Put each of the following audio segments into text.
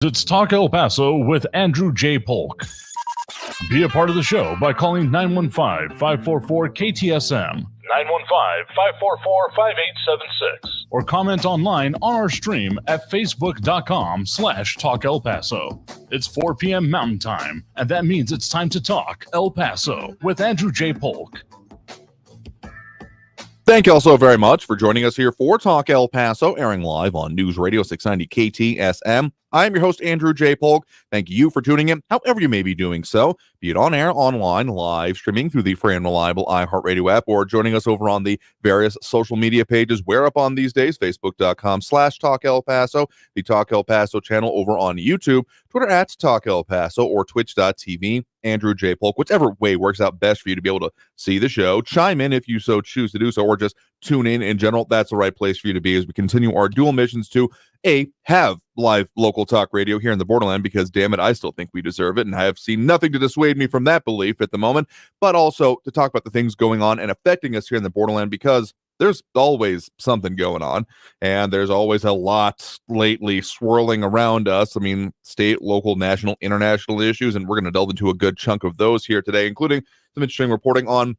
It's Talk El Paso with Andrew J. Polk. Be a part of the show by calling 915-544-KTSM, 915-544-5876, or comment online on our stream at facebook.com/Talk El Paso. It's 4 p.m. Mountain Time, and that means it's time to talk El Paso with Andrew J. Polk. Thank you all so very much for joining us here for Talk El Paso, airing live on News Radio 690 KTSM. I'm your host, Andrew J. Polk. Thank you for tuning in, however you may be doing so, be it on air, online, live, streaming through the free and reliable iHeartRadio app, or joining us over on the various social media pages we're up on these days, facebook.com/Talk El Paso, the Talk El Paso channel over on YouTube, Twitter at Talk El Paso, or twitch.tv, Andrew J. Polk, whichever way works out best for you to be able to see the show, chime in if you so choose to do so, or just tune in general. That's the right place for you to be as we continue our dual missions to have live local talk radio here in the borderland, because damn it, I still think we deserve it, and I have seen nothing to dissuade me from that belief at the moment, but also to talk about the things going on and affecting us here in the borderland, because there's always something going on, and there's always a lot lately swirling around us. I mean, state, local, national, international issues, and we're going to delve into a good chunk of those here today, including some interesting reporting on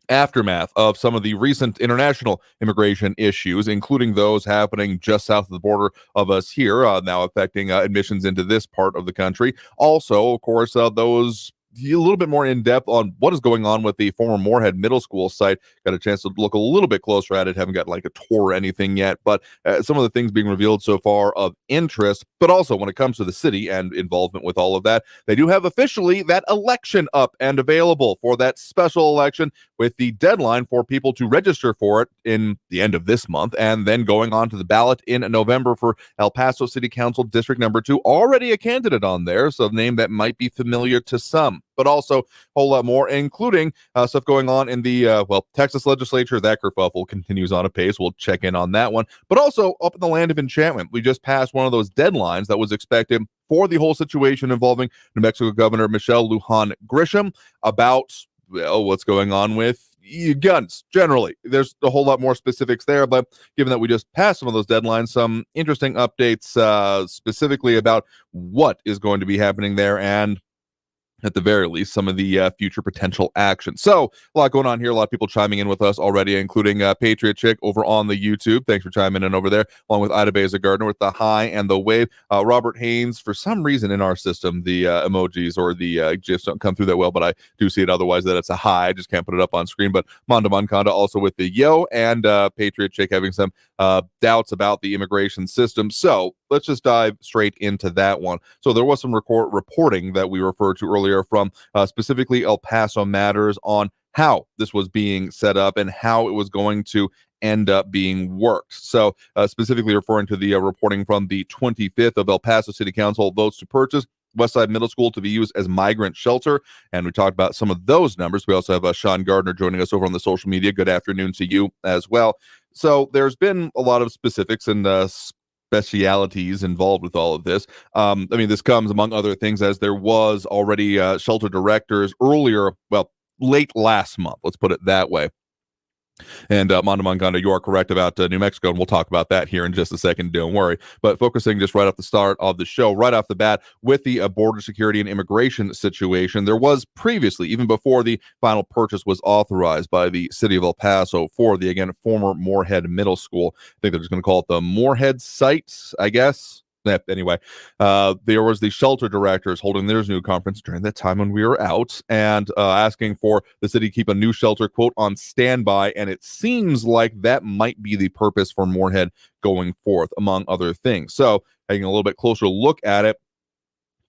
aftermath of some of the recent international immigration issues, including those happening just south of the border of us here, now affecting admissions into this part of the country. Also, of course, those a little bit more in depth on what is going on with the former Moorhead Middle School site. Got a chance to look a little bit closer at it. Haven't got like a tour or anything yet, but some of the things being revealed so far of interest. But also when it comes to the city and involvement with all of that, they do have officially that election up and available for that special election, with the deadline for people to register for it in the end of this month, and then going on to the ballot in November for El Paso City Council District Number 2. Already a candidate on there, so a name that might be familiar to some, but also a whole lot more, including stuff going on in the, Texas legislature. That kerfuffle continues on apace. We'll check in on that one. But also up in the land of enchantment, we just passed one of those deadlines that was expected for the whole situation involving New Mexico Governor Michelle Lujan Grisham about, what's going on with guns generally. There's a whole lot more specifics there, but given that we just passed some of those deadlines, some interesting updates specifically about what is going to be happening there, and at the very least, some of the future potential action. So a lot going on here. A lot of people chiming in with us already, including Patriot Chick over on the YouTube. Thanks for chiming in over there, along with Ida Beza Gardner with the hi and the wave. Robert Haynes, for some reason in our system, the emojis or the GIFs don't come through that well, but I do see it otherwise that it's a hi. I just can't put it up on screen. But Mondo Monconda also with the yo, and Patriot Chick having some doubts about the immigration system. So let's just dive straight into that one. So there was some reporting that we referred to earlier from specifically El Paso Matters on how this was being set up and how it was going to end up being worked. So specifically referring to the reporting from the 25th of El Paso City Council votes to purchase Westside Middle School to be used as migrant shelter. And we talked about some of those numbers. We also have Sean Gardner joining us over on the social media. Good afternoon to you as well. So there's been a lot of specifics and specialities involved with all of this. This comes among other things as there was already shelter directors earlier, late last month, let's put it that way. And Mondo Monconda, you are correct about New Mexico, and we'll talk about that here in just a second, don't worry. But focusing just right off the start of the show, right off the bat, with the border security and immigration situation, there was previously, even before the final purchase was authorized by the city of El Paso for the, again, former Moorhead Middle School. I think they're just going to call it the Moorhead site, I guess. Anyway, there was the shelter directors holding their new conference during that time when we were out, and asking for the city to keep a new shelter, quote, on standby. And it seems like that might be the purpose for Moorhead going forth, among other things. So taking a little bit closer look at it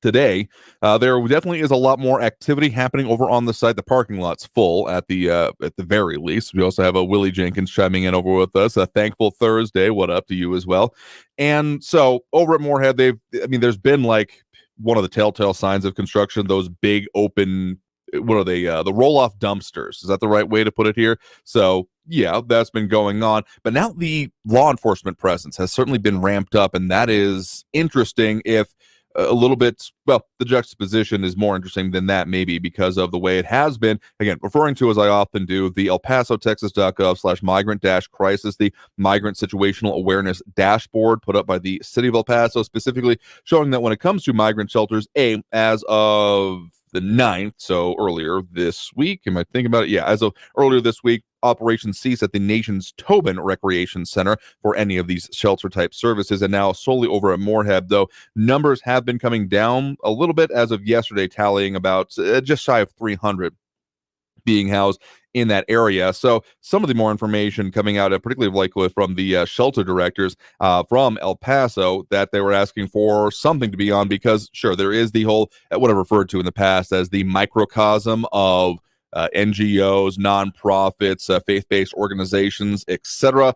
today, there definitely is a lot more activity happening over on the site. The parking lot's full at the very least. We also have a Willie Jenkins chiming in over with us. A thankful Thursday. What up to you as well? And so over at Moorhead, there's been like one of the telltale signs of construction, those big open, what are they? The roll-off dumpsters. Is that the right way to put it here? So yeah, that's been going on. But now the law enforcement presence has certainly been ramped up, and that is interesting if a little bit, well, the juxtaposition is more interesting than that, maybe because of the way it has been, again, referring to, as I often do, the El Paso, Texas.gov/migrant-crisis, the migrant situational awareness dashboard put up by the city of El Paso, specifically showing that when it comes to migrant shelters, as of the 9th, so earlier this week, am I thinking about it? Yeah, as of earlier this week, operations ceased at the nation's Tobin Recreation Center for any of these shelter-type services, and now solely over at Moorhead, though numbers have been coming down a little bit as of yesterday, tallying about just shy of 300 being housed in that area. So some of the more information coming out, particularly likely from the shelter directors from El Paso, that they were asking for something to be on because, sure, there is the whole, what I've referred to in the past as the microcosm of NGOs, nonprofits, faith-based organizations, etc.,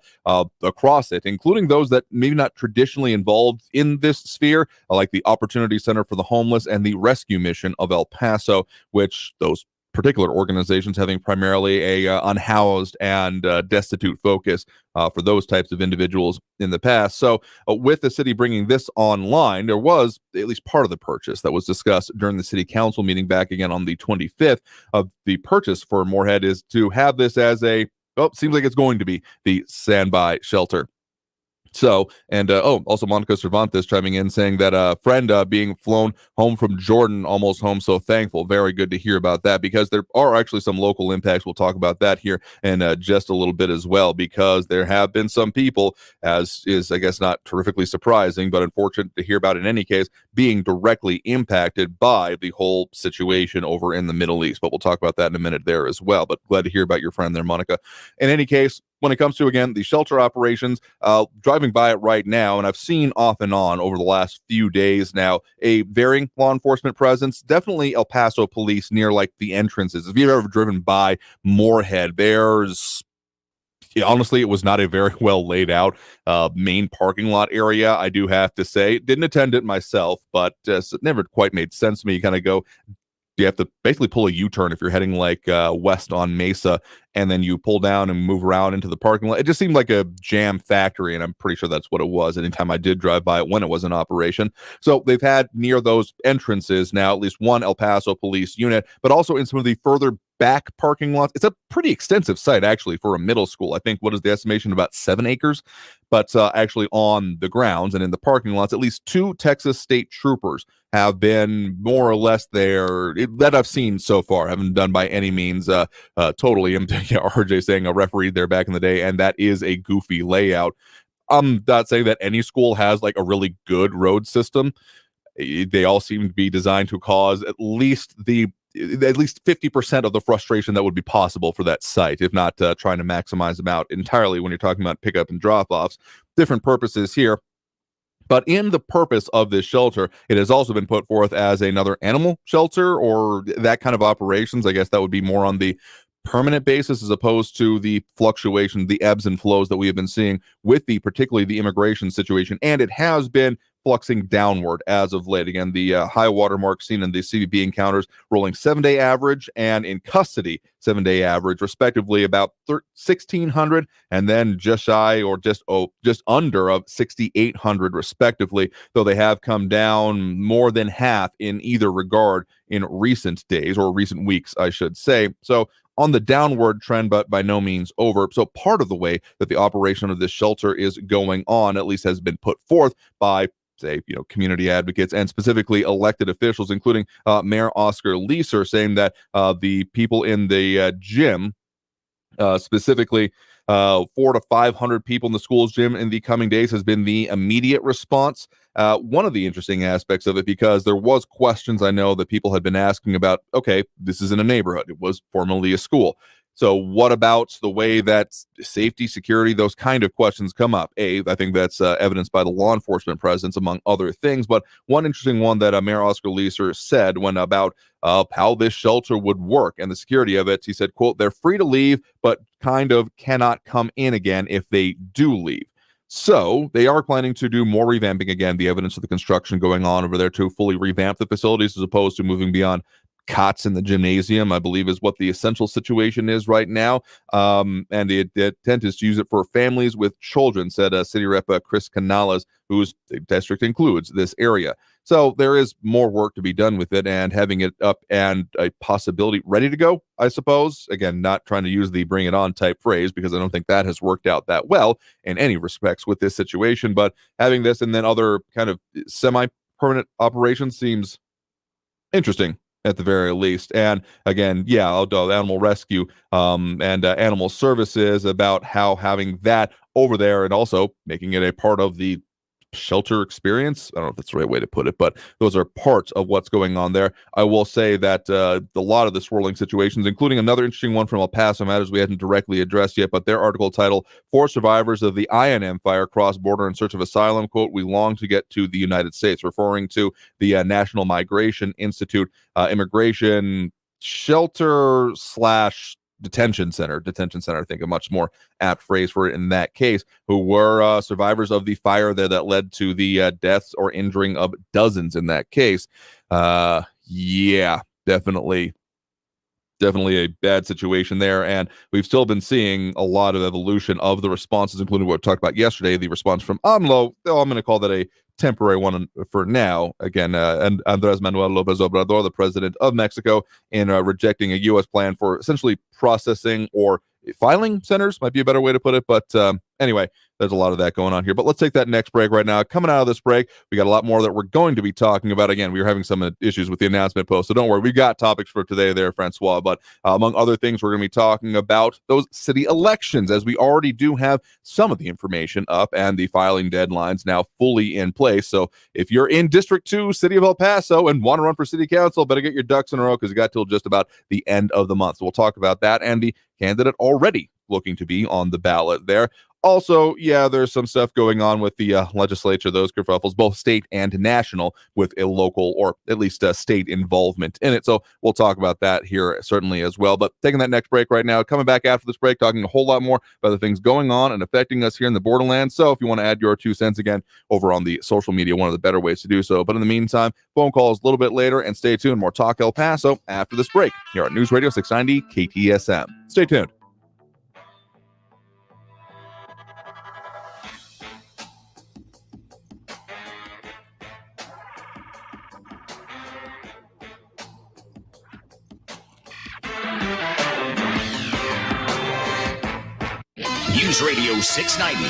across it, including those that maybe not traditionally involved in this sphere, like the Opportunity Center for the Homeless and the Rescue Mission of El Paso, which those particular organizations having primarily a unhoused and destitute focus for those types of individuals in the past. So with the city bringing this online, there was at least part of the purchase that was discussed during the city council meeting back again on the 25th of the purchase for Moorhead is to have this as seems like it's going to be the standby shelter. So, and also Monica Cervantes chiming in saying that a friend being flown home from Jordan, almost home, so thankful. Very good to hear about that, because there are actually some local impacts. We'll talk about that here in just a little bit as well, because there have been some people, as is, I guess, not terrifically surprising, but unfortunate to hear about in any case, being directly impacted by the whole situation over in the Middle East. But we'll talk about that in a minute there as well. But glad to hear about your friend there, Monica. In any case, when it comes to, again, the shelter operations, driving by it right now, and I've seen off and on over the last few days now, a varying law enforcement presence, definitely El Paso police near like the entrances. If you've ever driven by Moorhead, honestly, it was not a very well laid out main parking lot area, I do have to say. Didn't attend it myself, but it never quite made sense to me. You kind of you have to basically pull a U-turn if you're heading like west on Mesa, and then you pull down and move around into the parking lot. It just seemed like a jam factory, and I'm pretty sure that's what it was anytime I did drive by it when it was in operation. So they've had near those entrances now at least one El Paso police unit, but also in some of the further back parking lots. It's a pretty extensive site, actually, for a middle school. I think, what is the estimation? About 7 acres. But actually on the grounds and in the parking lots, at least 2 Texas state troopers have been more or less there that I've seen so far. Haven't done by any means totally. RJ saying a referee there back in the day, and that is a goofy layout. I'm not saying that any school has like a really good road system. They all seem to be designed to cause at least 50% of the frustration that would be possible for that site, if not trying to maximize them out entirely when you're talking about pickup and drop-offs. Different purposes here. But in the purpose of this shelter, it has also been put forth as another animal shelter or that kind of operations. I guess that would be more on the permanent basis as opposed to the fluctuation, the ebbs and flows that we have been seeing with particularly the immigration situation. And it has been fluxing downward as of late. Again, the high water mark seen in the CBP encounters rolling 7-day average and in custody 7-day average, respectively, about 1,600 and then just shy or just under of 6,800, respectively, though they have come down more than half in either regard in recent days or recent weeks, I should say. So on the downward trend, but by no means over. So part of the way that the operation of this shelter is going on, at least has been put forth by, say, community advocates and specifically elected officials, including Mayor Oscar Leeser, saying that the people in the gym, specifically 400 to 500 people in the school's gym in the coming days, has been the immediate response. One of the interesting aspects of it, because there was questions I know that people had been asking about, okay, this is in a neighborhood. It was formerly a school. So what about the way that safety, security, those kind of questions come up? I think that's evidenced by the law enforcement presence, among other things. But one interesting one that Mayor Oscar Leeser said when about how this shelter would work and the security of it, he said, quote, "They're free to leave, but kind of cannot come in again if they do leave." So they are planning to do more revamping. Again, the evidence of the construction going on over there to fully revamp the facilities as opposed to moving beyond cots in the gymnasium, I believe, is what the essential situation is right now. And the intent is to use it for families with children, said City Rep Chris Canales, whose district includes this area. So there is more work to be done with it, and having it up and a possibility ready to go, I suppose. Again, not trying to use the bring it on type phrase, because I don't think that has worked out that well in any respects with this situation, but having this and then other kind of semi-permanent operations seems interesting at the very least. And again, yeah, I'll do animal rescue and animal services, about how having that over there and also making it a part of the shelter experience. I don't know if that's the right way to put it, but those are parts of what's going on there. I will say that a lot of the swirling situations, including another interesting one from El Paso Matters we hadn't directly addressed yet, but their article titled, "4 Survivors of the INM Fire Cross Border in Search of Asylum, quote, we long to get to the United States," referring to the National Migration Institute immigration shelter slash detention center, I think a much more apt phrase for it in that case, who were survivors of the fire there that led to the deaths or injuring of dozens in that case. Yeah, definitely a bad situation there. And we've still been seeing a lot of evolution of the responses, including what we talked about yesterday, the response from AMLO. Though I'm going to call that a temporary one for now. Again, and Andres Manuel Lopez Obrador, the president of Mexico, in rejecting a U.S. plan for essentially processing or filing centers, might be a better way to put it. But anyway, there's a lot of that going on here. But let's take that next break right now. Coming out of this break, we got a lot more that we're going to be talking about. Again, we were having some issues with the announcement post, so don't worry. We've got topics for today there, Francois. But among other things, we're going to be talking about those city elections, as we already do have some of the information up and the filing deadlines now fully in place. So if you're in District 2, City of El Paso, and want to run for city council, better get your ducks in a row, because you got till just about the end of the month. So we'll talk about that and the candidate already looking to be on the ballot there. Also, yeah, there's some stuff going on with the legislature, those kerfuffles, both state and national, with a local or at least state involvement in it. So we'll talk about that here certainly as well. But taking that next break right now, coming back after this break, talking a whole lot more about the things going on and affecting us here in the borderlands. So if you want to add your 2 cents again over on the social media, one of the better ways to do so. But in the meantime, phone calls a little bit later, and stay tuned. More Talk El Paso after this break here on News Radio 690 KTSM. Stay tuned. News Radio 690.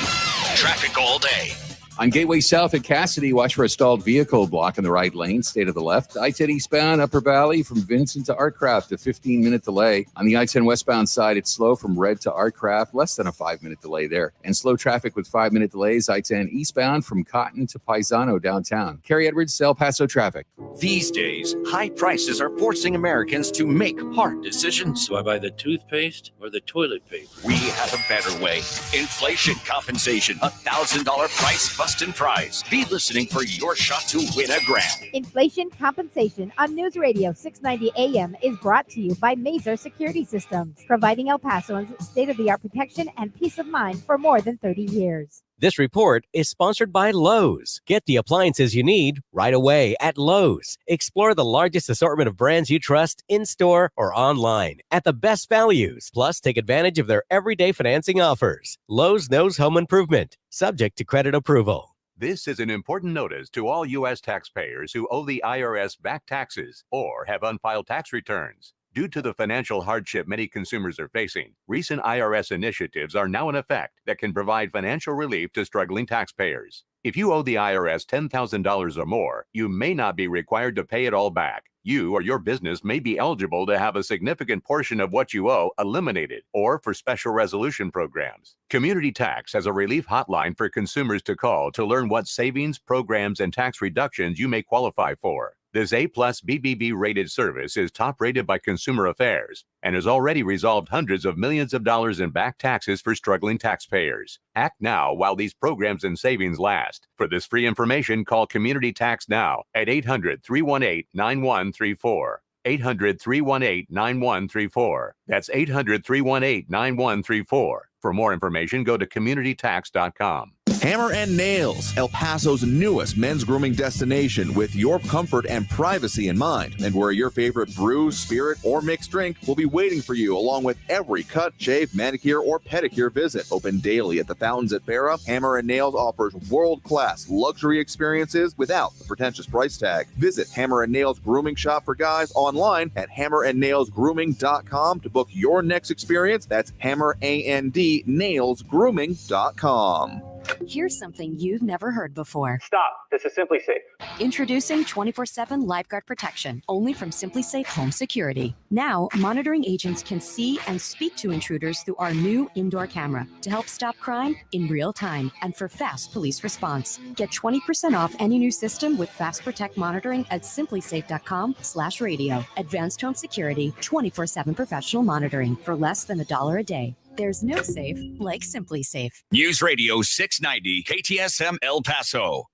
Traffic all day. On Gateway South at Cassidy, watch for a stalled vehicle block in the right lane. Stay to the left. I-10 eastbound, Upper Valley from Vincent to Artcraft, a 15-minute delay. On the I-10 westbound side, it's slow from Red to Artcraft, less than a 5-minute delay there. And slow traffic with 5-minute delays, I-10 eastbound from Cotton to Paisano downtown. Kerry Edwards, El Paso traffic. These days, high prices are forcing Americans to make hard decisions. Do I buy the toothpaste or the toilet paper? We have a better way. Inflation compensation. $1,000 price bustin' prize. Be listening for your shot to win a grand. Inflation compensation on News Radio 690 AM is brought to you by Mazer Security Systems, providing El Pasoans state-of-the-art protection and peace of mind for more than 30 years. This report is sponsored by Lowe's. Get the appliances you need right away at Lowe's. Explore the largest assortment of brands you trust in-store or online at the best values. Plus, take advantage of their everyday financing offers. Lowe's knows home improvement, subject to credit approval. This is an important notice to all U.S. taxpayers who owe the IRS back taxes or have unfiled tax returns. Due to the financial hardship many consumers are facing, recent IRS initiatives are now in effect that can provide financial relief to struggling taxpayers. If you owe the IRS $10,000 or more, you may not be required to pay it all back. You or your business may be eligible to have a significant portion of what you owe eliminated, or for special resolution programs. Community Tax has a relief hotline for consumers to call to learn what savings, programs, and tax reductions you may qualify for. This A-plus BBB rated service is top rated by Consumer Affairs and has already resolved hundreds of millions of dollars in back taxes for struggling taxpayers. Act now while these programs and savings last. For this free information, call Community Tax now at 800-318-9134. 800-318-9134. That's 800-318-9134. For more information, go to communitytax.com. Hammer and Nails, El Paso's newest men's grooming destination, with your comfort and privacy in mind, and where your favorite brew, spirit, or mixed drink will be waiting for you, along with every cut, shave, manicure, or pedicure visit. Open daily at the fountains at Farrah, Hammer and Nails offers world-class luxury experiences without the pretentious price tag. Visit Hammer and Nails Grooming Shop for Guys online at hammerandnailsgrooming.com to book your next experience. That's hammerandnailsgrooming.com. Here's something you've never heard before. Stop. This is Simply Safe. Introducing 24/7 Lifeguard Protection, only from Simply Safe Home Security. Now, monitoring agents can see and speak to intruders through our new indoor camera to help stop crime in real time and for fast police response. Get 20% off any new system with Fast Protect monitoring at simplysafe.com/radio. Advanced Home Security, 24/7 professional monitoring for less than $1 a day. There's no safe like Simply Safe. News Radio 690 KTSM El Paso.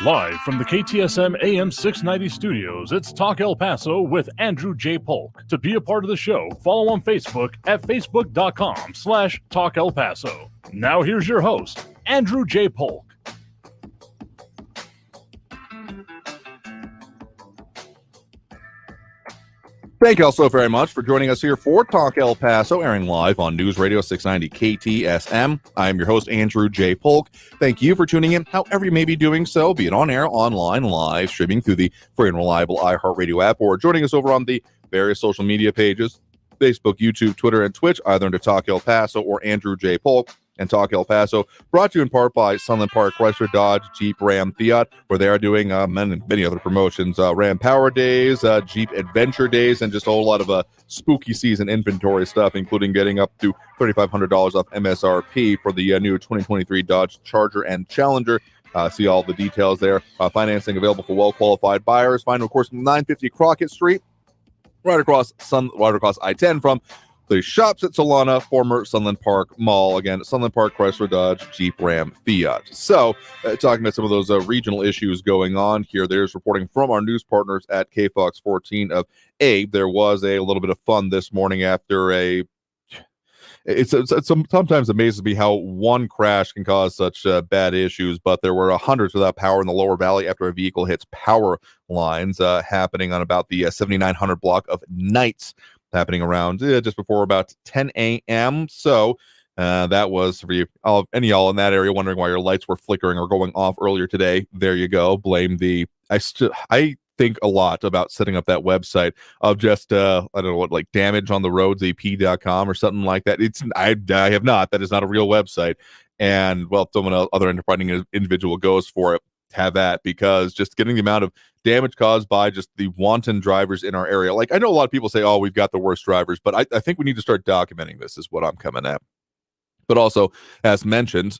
Live from the KTSM AM 690 studios, it's Talk El Paso with Andrew J. Polk. To be a part of the show, follow on Facebook at facebook.com/Talk El Paso. Now here's your host, Andrew J. Polk. Thank you all so very much for joining us here for Talk El Paso, airing live on News Radio 690 KTSM. I am your host, Andrew J. Polk. Thank you for tuning in, however you may be doing so, be it on air, online, live, streaming through the free and reliable iHeartRadio app, or joining us over on the various social media pages, Facebook, YouTube, Twitter, and Twitch, either under Talk El Paso or Andrew J. Polk. And Talk El Paso, brought to you in part by Sunland Park, Chrysler, Dodge, Jeep, Ram, Fiat, where they are doing many other promotions, Ram Power Days, Jeep Adventure Days, and just a whole lot of spooky season inventory stuff, including getting up to $3,500 off MSRP for the new 2023 Dodge Charger and Challenger. See all the details there. Financing available for well-qualified buyers. Find, of course, 950 Crockett Street, right across I-10 from the shops at Solana, former Sunland Park Mall. Again, Sunland Park, Chrysler, Dodge, Jeep, Ram, Fiat. So, talking about some of those regional issues going on here, there's reporting from our news partners at KFOX 14 of there was a little bit of fun this morning after it sometimes amazes me how one crash can cause such bad issues, but there were hundreds without power in the lower valley after a vehicle hits power lines, happening on about the 7900 block of Knights, happening around just before about 10 a.m. So that was for you, any y'all in that area wondering why your lights were flickering or going off earlier today. There you go. Blame the I think a lot about setting up that website of just I don't know what, like damageontheroadsap.com or something like that. I have not. That is not a real website. And well, someone else, other enterprising individual goes for it, have that, because just getting the amount of damage caused by just the wanton drivers in our area. Like, I know a lot of people say, oh, we've got the worst drivers, but I think we need to start documenting this, is what I'm coming at. But also, as mentioned,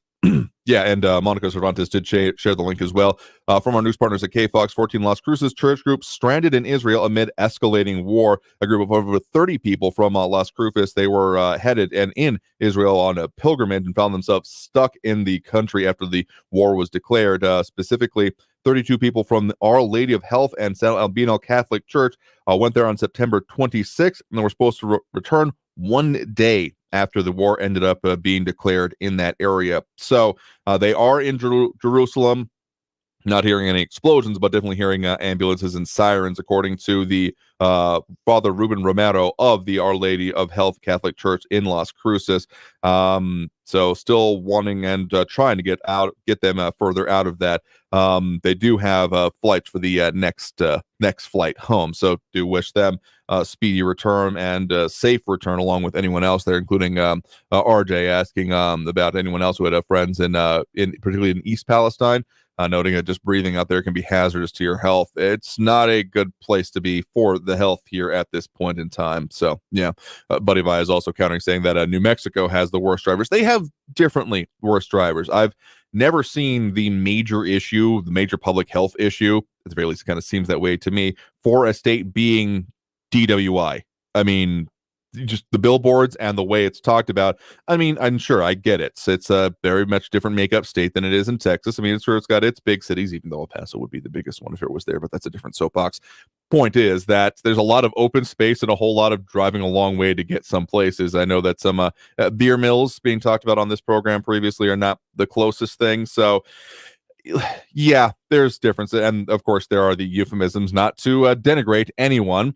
and Monica Cervantes did share the link as well from our news partners at KFOX 14 Las Cruces church group stranded in Israel amid escalating war. A group of over 30 people from Las Cruces, they were headed and in Israel on a pilgrimage and found themselves stuck in the country after the war was declared. Specifically, 32 people from Our Lady of Health and San Albino Catholic Church went there on September 26th, and they were supposed to return one day after the war ended up being declared in that area. So they are in Jerusalem. Not hearing any explosions, but definitely hearing ambulances and sirens, according to the Father Ruben Romero of the Our Lady of Health Catholic Church in Las Cruces. So still wanting and trying to get them further out of that. They do have flights for the next flight home. So do wish them a speedy return and safe return, along with anyone else there, including RJ asking about anyone else who had friends in particularly in East Palestine. Noting that just breathing out there can be hazardous to your health. It's not a good place to be for the health here at this point in time. So, yeah, Buddy Vi is also countering, saying that New Mexico has the worst drivers. They have differently worse drivers. I've never seen the major issue, the major public health issue, at the very least it kind of seems that way to me, for a state being DWI. I mean, just the billboards and the way it's talked about. I mean, I'm sure I get it. It's a very much different makeup state than it is in Texas. I mean, it's sure it's got its big cities, even though El Paso would be the biggest one if it was there, but that's a different soapbox. point is that there's a lot of open space and a whole lot of driving a long way to get some places. I know that some beer mills being talked about on this program previously are not the closest thing. So yeah, there's difference. And of course, there are the euphemisms, not to denigrate anyone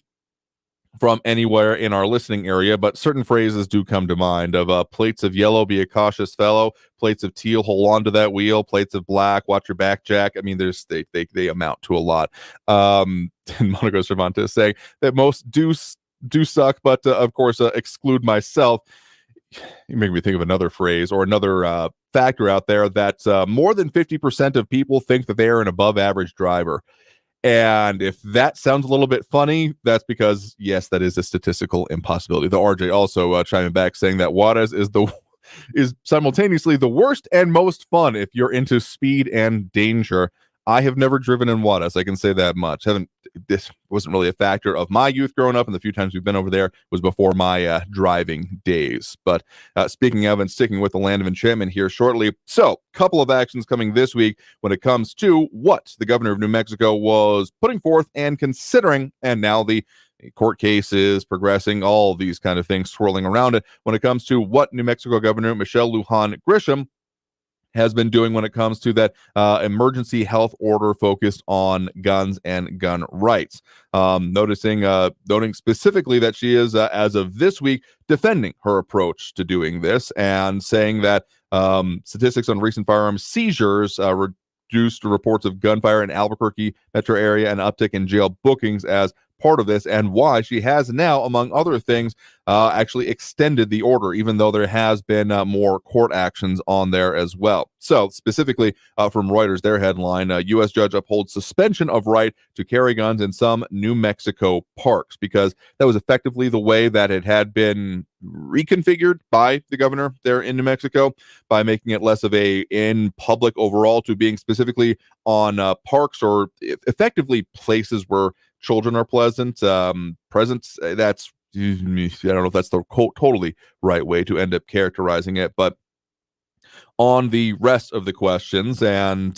from anywhere in our listening area, but certain phrases do come to mind of plates of yellow, be a cautious fellow, plates of teal, hold on to that wheel, plates of black, watch your back, Jack. I mean, they amount to a lot. And Monaco Cervantes saying that most do suck, but of course, exclude myself. You make me think of another phrase or another factor out there that more than 50% of people think that they are an above average driver. And if that sounds a little bit funny, that's because, yes, that is a statistical impossibility. The RJ also chiming back saying that Juarez is simultaneously the worst and most fun if you're into speed and danger. I have never driven in Juarez. I can say that much. This wasn't really a factor of my youth growing up, and the few times we've been over there was before my driving days. But speaking of and sticking with the land of enchantment here shortly, so couple of actions coming this week when it comes to what the governor of New Mexico was putting forth and considering, and now the court cases progressing, all these kind of things swirling around it when it comes to what New Mexico Governor Michelle Lujan Grisham has been doing when it comes to that emergency health order focused on guns and gun rights. Noting specifically that she is, as of this week, defending her approach to doing this and saying that statistics on recent firearms seizures reduced reports of gunfire in Albuquerque metro area and uptick in jail bookings as part of this, and why she has now, among other things, actually extended the order, even though there has been more court actions on there as well. So specifically from Reuters, their headline, U.S. judge upholds suspension of right to carry guns in some New Mexico parks, because that was effectively the way that it had been reconfigured by the governor there in New Mexico, by making it less of a in public overall to being specifically on parks or effectively places where children are present. That's, I don't know if that's the totally right way to end up characterizing it, but on the rest of the questions, and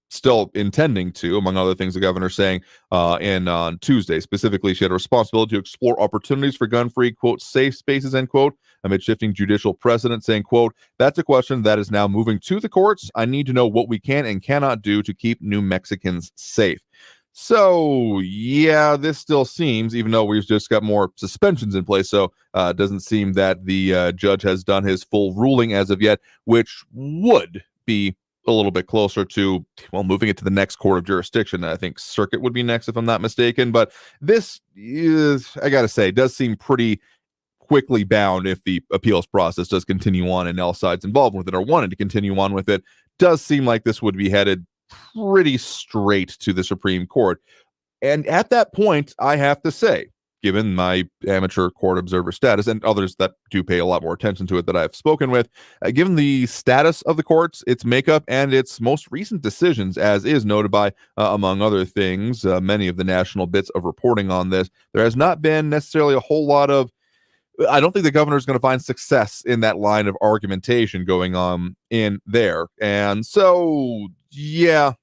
still intending to, among other things, the governor saying on Tuesday, specifically, she had a responsibility to explore opportunities for gun-free, quote, safe spaces, end quote, amid shifting judicial precedent, saying, quote, that's a question that is now moving to the courts. I need to know what we can and cannot do to keep New Mexicans safe. So, yeah, this still seems, even though we've just got more suspensions in place, so it doesn't seem that the judge has done his full ruling as of yet, which would be a little bit closer to, well, moving it to the next court of jurisdiction. I think circuit would be next, if I'm not mistaken. But this is, I got to say, does seem pretty quickly bound if the appeals process does continue on and all sides involved with it or wanted to continue on with it. Does seem like this would be headed pretty straight to the Supreme Court. And at that point, I have to say, given my amateur court observer status and others that do pay a lot more attention to it that I've spoken with, given the status of the courts, its makeup, and its most recent decisions, as is noted by, among other things, many of the national bits of reporting on this, there has not been necessarily a whole lot of, I don't think the governor is going to find success in that line of argumentation going on in there. And so, yeah,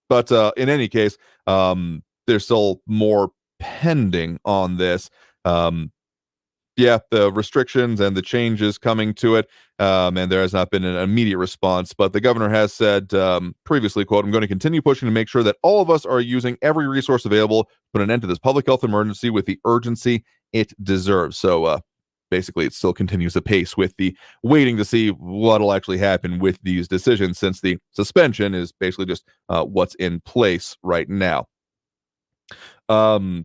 but in any case, there's still more pending on this. Yeah, the restrictions and the changes coming to it, and there has not been an immediate response. But the governor has said previously, quote, I'm going to continue pushing to make sure that all of us are using every resource available to put an end to this public health emergency with the urgency it deserves. So basically, it still continues apace with the waiting to see what'll actually happen with these decisions, since the suspension is basically just what's in place right now. I'm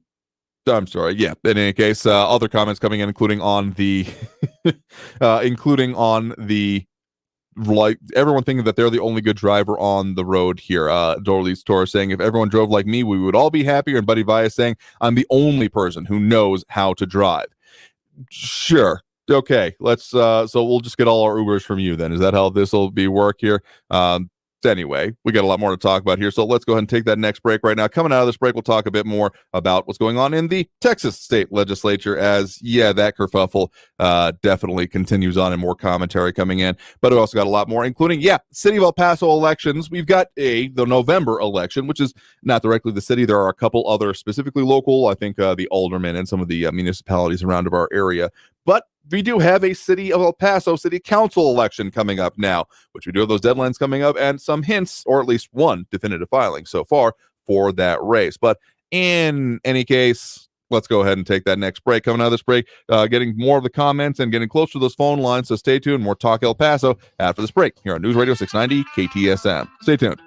sorry. Yeah. In any case, other comments coming in, including on the, like everyone thinking that they're the only good driver on the road here. Dorley's Tour saying, if everyone drove like me, we would all be happier. And Buddy Vaya saying, I'm the only person who knows how to drive. Sure. Okay. Let's, so we'll just get all our Ubers from you then. Is that how this will be work here? Anyway, we got a lot more to talk about here, so let's go ahead and take that next break right now. Coming out of this break, we'll talk a bit more about what's going on in the Texas state legislature as, that kerfuffle definitely continues on and more commentary coming in. But we also got a lot more, including, City of El Paso elections. We've got the November election, which is not directly the city. There are a couple other specifically local, I think the aldermen and some of the municipalities around of our area. But we do have a City of El Paso City Council election coming up now, which we do have those deadlines coming up and some hints, or at least one definitive filing so far for that race. But in any case, let's go ahead and take that next break. Coming out of this break, getting more of the comments and getting close to those phone lines. So stay tuned. More Talk El Paso after this break here on News Radio 690 KTSM. Stay tuned.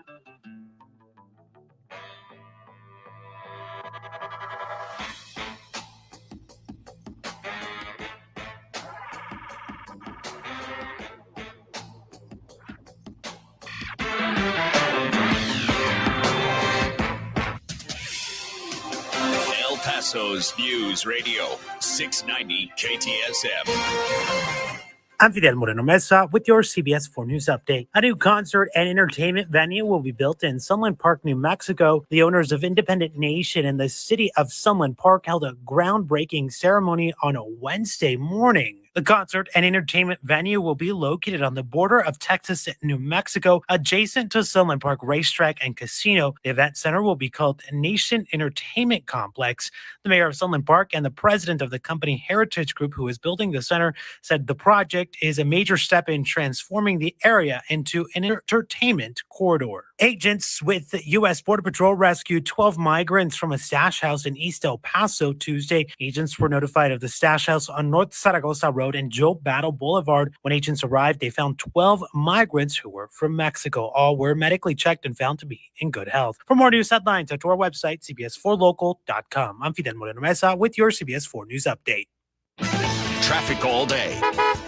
El Paso's News Radio 690 KTSM. I'm Fidel Moreno Mesa with your CBS 4 News Update. A new concert and entertainment venue will be built in Sunland Park, New Mexico. The owners of Independent Nation and the city of Sunland Park held a groundbreaking ceremony on a Wednesday morning. The concert and entertainment venue will be located on the border of Texas and New Mexico, adjacent to Sunland Park Racetrack and Casino. The event center will be called Nation Entertainment Complex. The mayor of Sunland Park and the president of the company Heritage Group, who is building the center, said the project is a major step in transforming the area into an entertainment corridor. Agents with the U.S. Border Patrol rescued 12 migrants from a stash house in East El Paso Tuesday. Agents were notified of the stash house on North Zaragoza Road and Joe Battle Boulevard. When agents arrived, they found 12 migrants who were from Mexico. All were medically checked and found to be in good health. For more news headlines, head to our website, cbs4local.com. I'm Fidel Moreno Mesa with your CBS 4 News Update. Traffic all day.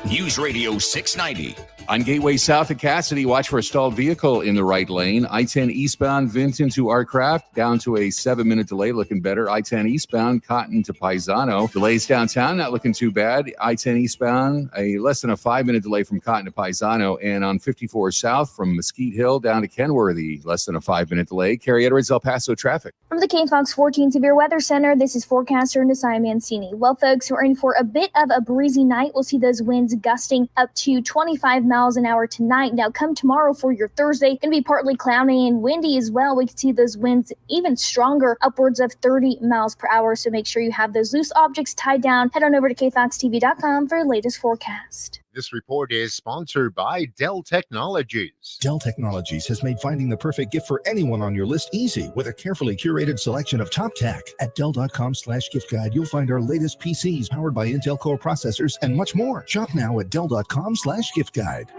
News Radio 690. On Gateway south of Cassidy, watch for a stalled vehicle in the right lane. I-10 eastbound Vinton to Artcraft, down to a 7-minute delay, looking better. I-10 eastbound Cotton to Paisano. Delays downtown, not looking too bad. I-10 eastbound, a less than a 5-minute delay from Cotton to Paisano. And on 54 south from Mesquite Hill down to Kenworthy, less than a 5-minute delay. Carrie Edwards, El Paso traffic. From the KFOX 14 Severe Weather Center, this is forecaster Nasai Mancini. Well, folks, we're in for a bit of a breezy night. We'll see those winds gusting up to 25 miles an hour tonight. Now, come tomorrow for your Thursday, going to be partly cloudy and windy as well. We can see those winds even stronger, upwards of 30 miles per hour. So make sure you have those loose objects tied down. Head on over to kfoxtv.com for the latest forecast. This report is sponsored by Dell Technologies. Dell Technologies has made finding the perfect gift for anyone on your list easy with a carefully curated selection of top tech. At Dell.com/gift guide, you'll find our latest PCs powered by Intel Core processors and much more. Shop now at Dell.com/gift guide.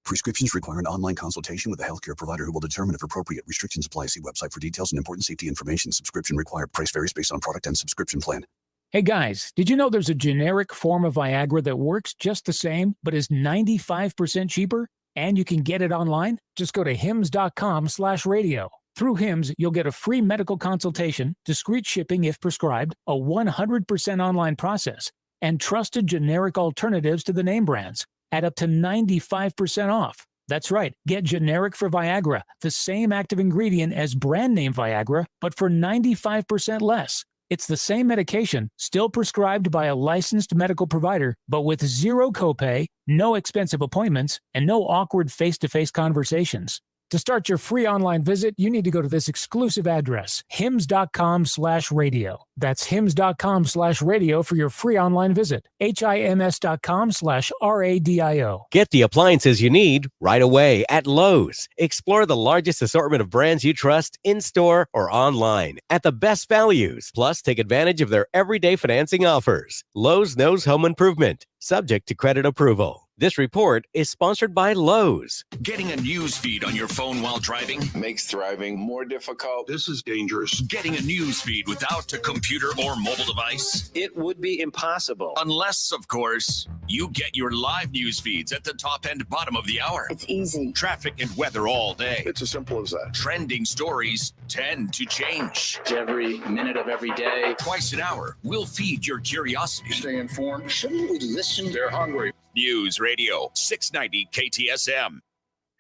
Prescriptions require an online consultation with a healthcare provider who will determine if appropriate. Restrictions apply. See website for details and important safety information. Subscription required. Price varies based on product and subscription plan. Hey guys, did you know there's a generic form of Viagra that works just the same, but is 95% cheaper? And you can get it online? Just go to hims.com/radio. Through Hims, you'll get a free medical consultation, discreet shipping if prescribed, a 100% online process, and trusted generic alternatives to the name brands at up to 95% off. That's right. Get generic for Viagra, the same active ingredient as brand name Viagra, but for 95% less. It's the same medication, still prescribed by a licensed medical provider, but with zero copay, no expensive appointments, and no awkward face-to-face conversations. To start your free online visit, you need to go to this exclusive address, hims.com/radio. That's hims.com/radio for your free online visit. HIMS.com/RADIO. Get the appliances you need right away at Lowe's. Explore the largest assortment of brands you trust in-store or online at the best values. Plus, take advantage of their everyday financing offers. Lowe's knows home improvement, subject to credit approval. This report is sponsored by Lowe's. Getting a news feed on your phone while driving makes driving more difficult. This is dangerous. Getting a news feed without a computer or mobile device? It would be impossible. Unless, of course, you get your live news feeds at the top and bottom of the hour. It's easy. Traffic and weather all day. It's as simple as that. Trending stories tend to change. Every minute of every day. Twice an hour, we'll feed your curiosity. Stay informed. Shouldn't we listen? They're hungry. News Radio 690 KTSM.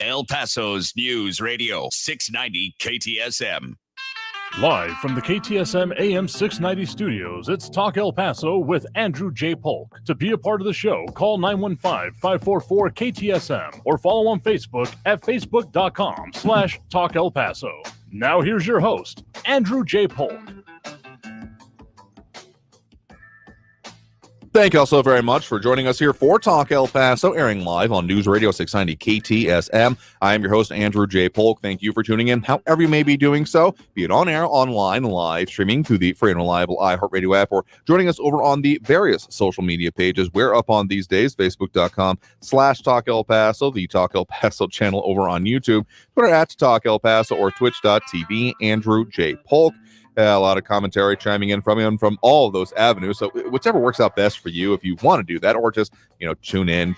El Paso's News Radio 690 KTSM. Live from the KTSM AM 690 studios, it's Talk El Paso with Andrew J. Polk. To be a part of the show, call 915-544-KTSM or follow on Facebook at facebook.com/Talk El Paso. Now here's your host, Andrew J. Polk. Thank you all so very much for joining us here for Talk El Paso, airing live on News Radio 690 KTSM. I am your host, Andrew J. Polk. Thank you for tuning in, however you may be doing so, be it on air, online, live, streaming through the free and reliable iHeartRadio app, or joining us over on the various social media pages we're up on these days, facebook.com/Talk El Paso, the Talk El Paso channel over on YouTube, Twitter at Talk El Paso, or twitch.tv, Andrew J. Polk. A lot of commentary chiming in from him from all of those avenues. So whichever works out best for you, if you want to do that, or just, tune in,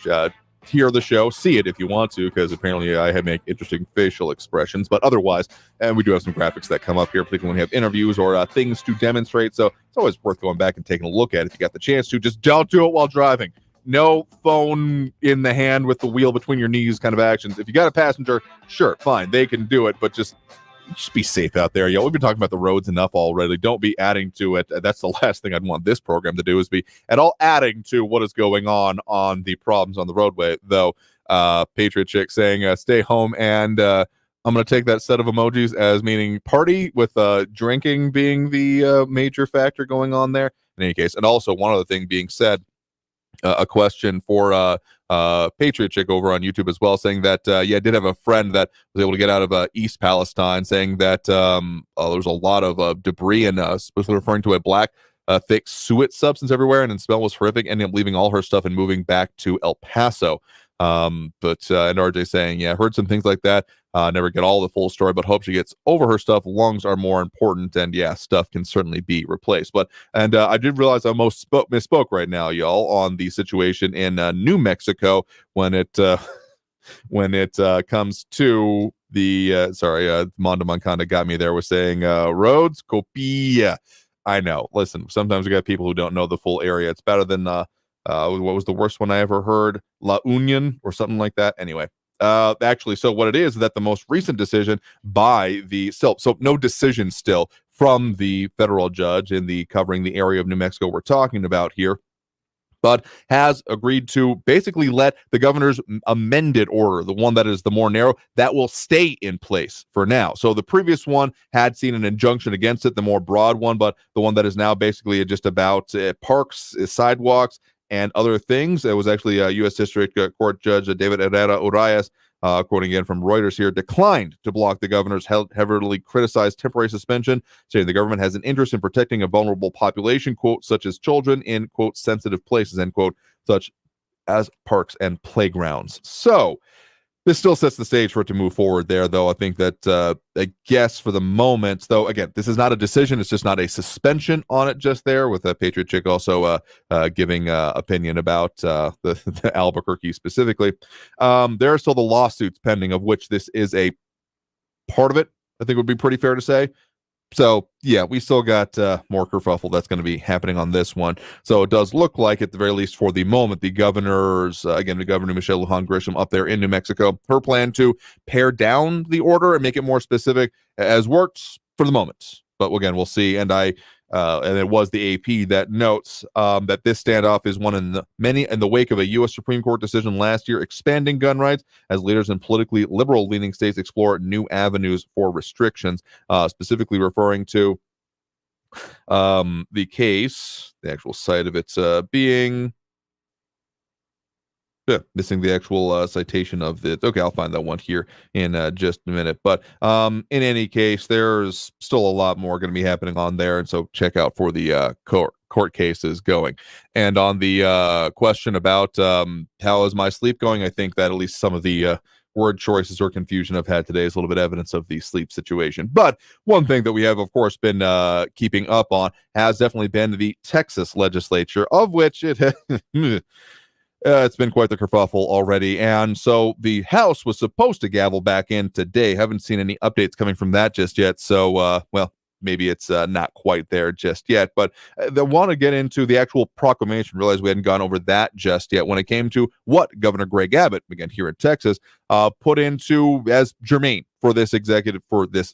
hear the show, see it if you want to, because apparently I make interesting facial expressions. But otherwise, and we do have some graphics that come up here, particularly when we have interviews or things to demonstrate. So it's always worth going back and taking a look at it if you got the chance to. Just don't do it while driving. No phone in the hand with the wheel between your knees kind of actions. If you got a passenger, sure, fine, they can do it, but just be safe out there. We've been talking about the roads enough already. Don't be adding to it. That's the last thing I'd want this program to do, is be at all adding to what is going on the problems on the roadway. Though, Patriot Chick saying, stay home, and I'm going to take that set of emojis as meaning party, with drinking being the major factor going on there. In any case, and also one other thing being said, a question for Patriot Chick over on YouTube as well, saying that I did have a friend that was able to get out of East Palestine, saying that there's a lot of debris, and specifically referring to a black thick suet substance everywhere, and the smell was horrific, ending up leaving all her stuff and moving back to El Paso. And RJ saying, heard some things like that. Never get all the full story, but hope she gets over her stuff. Lungs are more important, and stuff can certainly be replaced. And I did realize I misspoke right now, y'all, on the situation in New Mexico when it comes to the Mondo Moncada got me there, was saying roads copia. I know. Listen, sometimes we got people who don't know the full area. It's better than what was the worst one I ever heard? La Union or something like that. Anyway. Actually, so what it is that the most recent decision by so no decision still from the federal judge in the covering the area of New Mexico we're talking about here, but has agreed to basically let the governor's amended order, the one that is the more narrow, that will stay in place for now. So the previous one had seen an injunction against it, the more broad one, but the one that is now basically just about parks, sidewalks, and other things. It was actually U.S. District Court Judge David Herrera Urias, quoting again from Reuters here, declined to block the governor's heavily criticized temporary suspension, saying the government has an interest in protecting a vulnerable population, quote, such as children in, quote, sensitive places, end quote, such as parks and playgrounds. So this still sets the stage for it to move forward there, though. I think that, I guess for the moment, though, again, this is not a decision. It's just not a suspension on it just there, with Patriot Chick also giving opinion about the Albuquerque specifically. There are still the lawsuits pending, of which this is a part of it, I think would be pretty fair to say. So, we still got more kerfuffle that's going to be happening on this one. So it does look like, at the very least for the moment, the governor's, the governor, Michelle Lujan Grisham, up there in New Mexico, her plan to pare down the order and make it more specific has worked for the moment. But again, we'll see. And and it was the AP that notes that this standoff is one in the wake of a U.S. Supreme Court decision last year expanding gun rights as leaders in politically liberal-leaning states explore new avenues for restrictions, specifically referring to the case, the actual site of it being... missing the actual citation of it. Okay, I'll find that one here in just a minute. But in any case, there's still a lot more going to be happening on there, and so check out for the court cases going. And on the question about how is my sleep going, I think that at least some of the word choices or confusion I've had today is a little bit evidence of the sleep situation. But one thing that we have, of course, been keeping up on has definitely been the Texas legislature, of which it has... it's been quite the kerfuffle already. And so the House was supposed to gavel back in today. Haven't seen any updates coming from that just yet. So, maybe it's not quite there just yet. But they want to get into the actual proclamation. Realize we hadn't gone over that just yet when it came to what Governor Greg Abbott, again here in Texas, put into as germane for this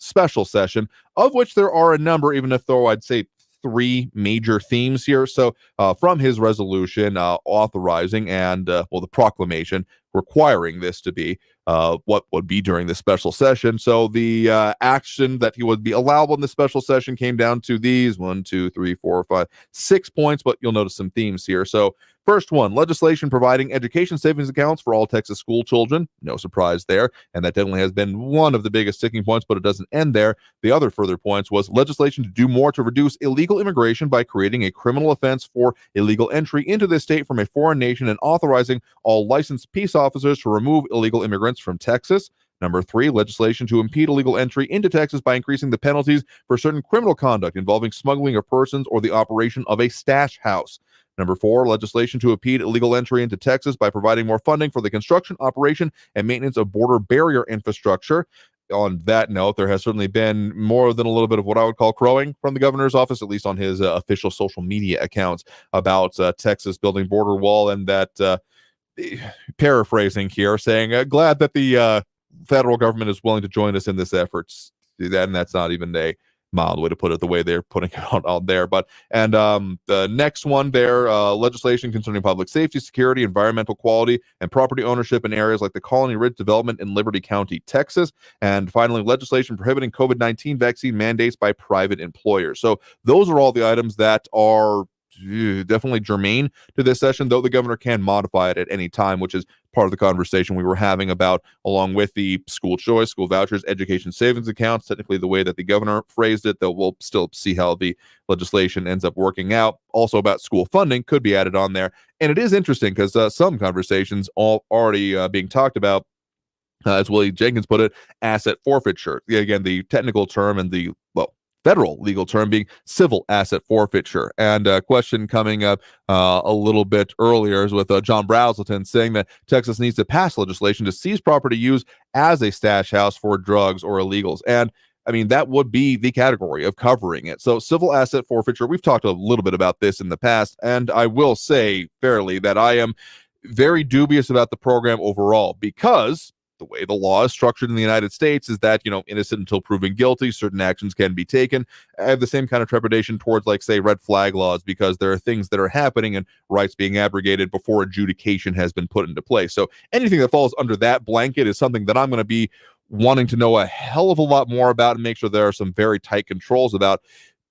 special session, of which there are a number, even if though I'd say 3 major themes here. So from his resolution authorizing and the proclamation requiring this to be what would be during the special session. So the action that he would be allowable in the special session came down to these 1, 2, 3, 4, 5, 6 points, but you'll notice some themes here. So first one, legislation providing education savings accounts for all Texas school children. No surprise there. And that definitely has been one of the biggest sticking points, but it doesn't end there. The other further points was legislation to do more to reduce illegal immigration by creating a criminal offense for illegal entry into the state from a foreign nation and authorizing all licensed peace officers to remove illegal immigrants from Texas. Number 3, legislation to impede illegal entry into Texas by increasing the penalties for certain criminal conduct involving smuggling of persons or the operation of a stash house. Number 4, legislation to impede illegal entry into Texas by providing more funding for the construction, operation, and maintenance of border barrier infrastructure. On that note, there has certainly been more than a little bit of what I would call crowing from the governor's office, at least on his official social media accounts, about Texas building border wall, and that, paraphrasing here, saying, glad that the federal government is willing to join us in this effort. And that's not even a mild way to put it, the way they're putting it out there. But the next one there, legislation concerning public safety, security, environmental quality, and property ownership in areas like the Colony Ridge development in Liberty County, Texas. And finally, legislation prohibiting COVID-19 vaccine mandates by private employers. So those are all the items that are definitely germane to this session, though the governor can modify it at any time, which is part of the conversation we were having about, along with the school choice, school vouchers, education savings accounts, technically the way that the governor phrased it, though we'll still see how the legislation ends up working out. Also about school funding could be added on there. And it is interesting because some conversations all already being talked about, as Willie Jenkins put it, asset forfeiture. Again, the technical term and the, federal legal term being civil asset forfeiture. And a question coming up a little bit earlier is with John Brazelton saying that Texas needs to pass legislation to seize property used as a stash house for drugs or illegals. And I mean, that would be the category of covering it. So civil asset forfeiture, we've talked a little bit about this in the past, and I will say fairly that I am very dubious about the program overall, because the way the law is structured in the United States is that, innocent until proven guilty, certain actions can be taken. I have the same kind of trepidation towards, like, say, red flag laws, because there are things that are happening and rights being abrogated before adjudication has been put into place. So anything that falls under that blanket is something that I'm going to be wanting to know a hell of a lot more about and make sure there are some very tight controls about.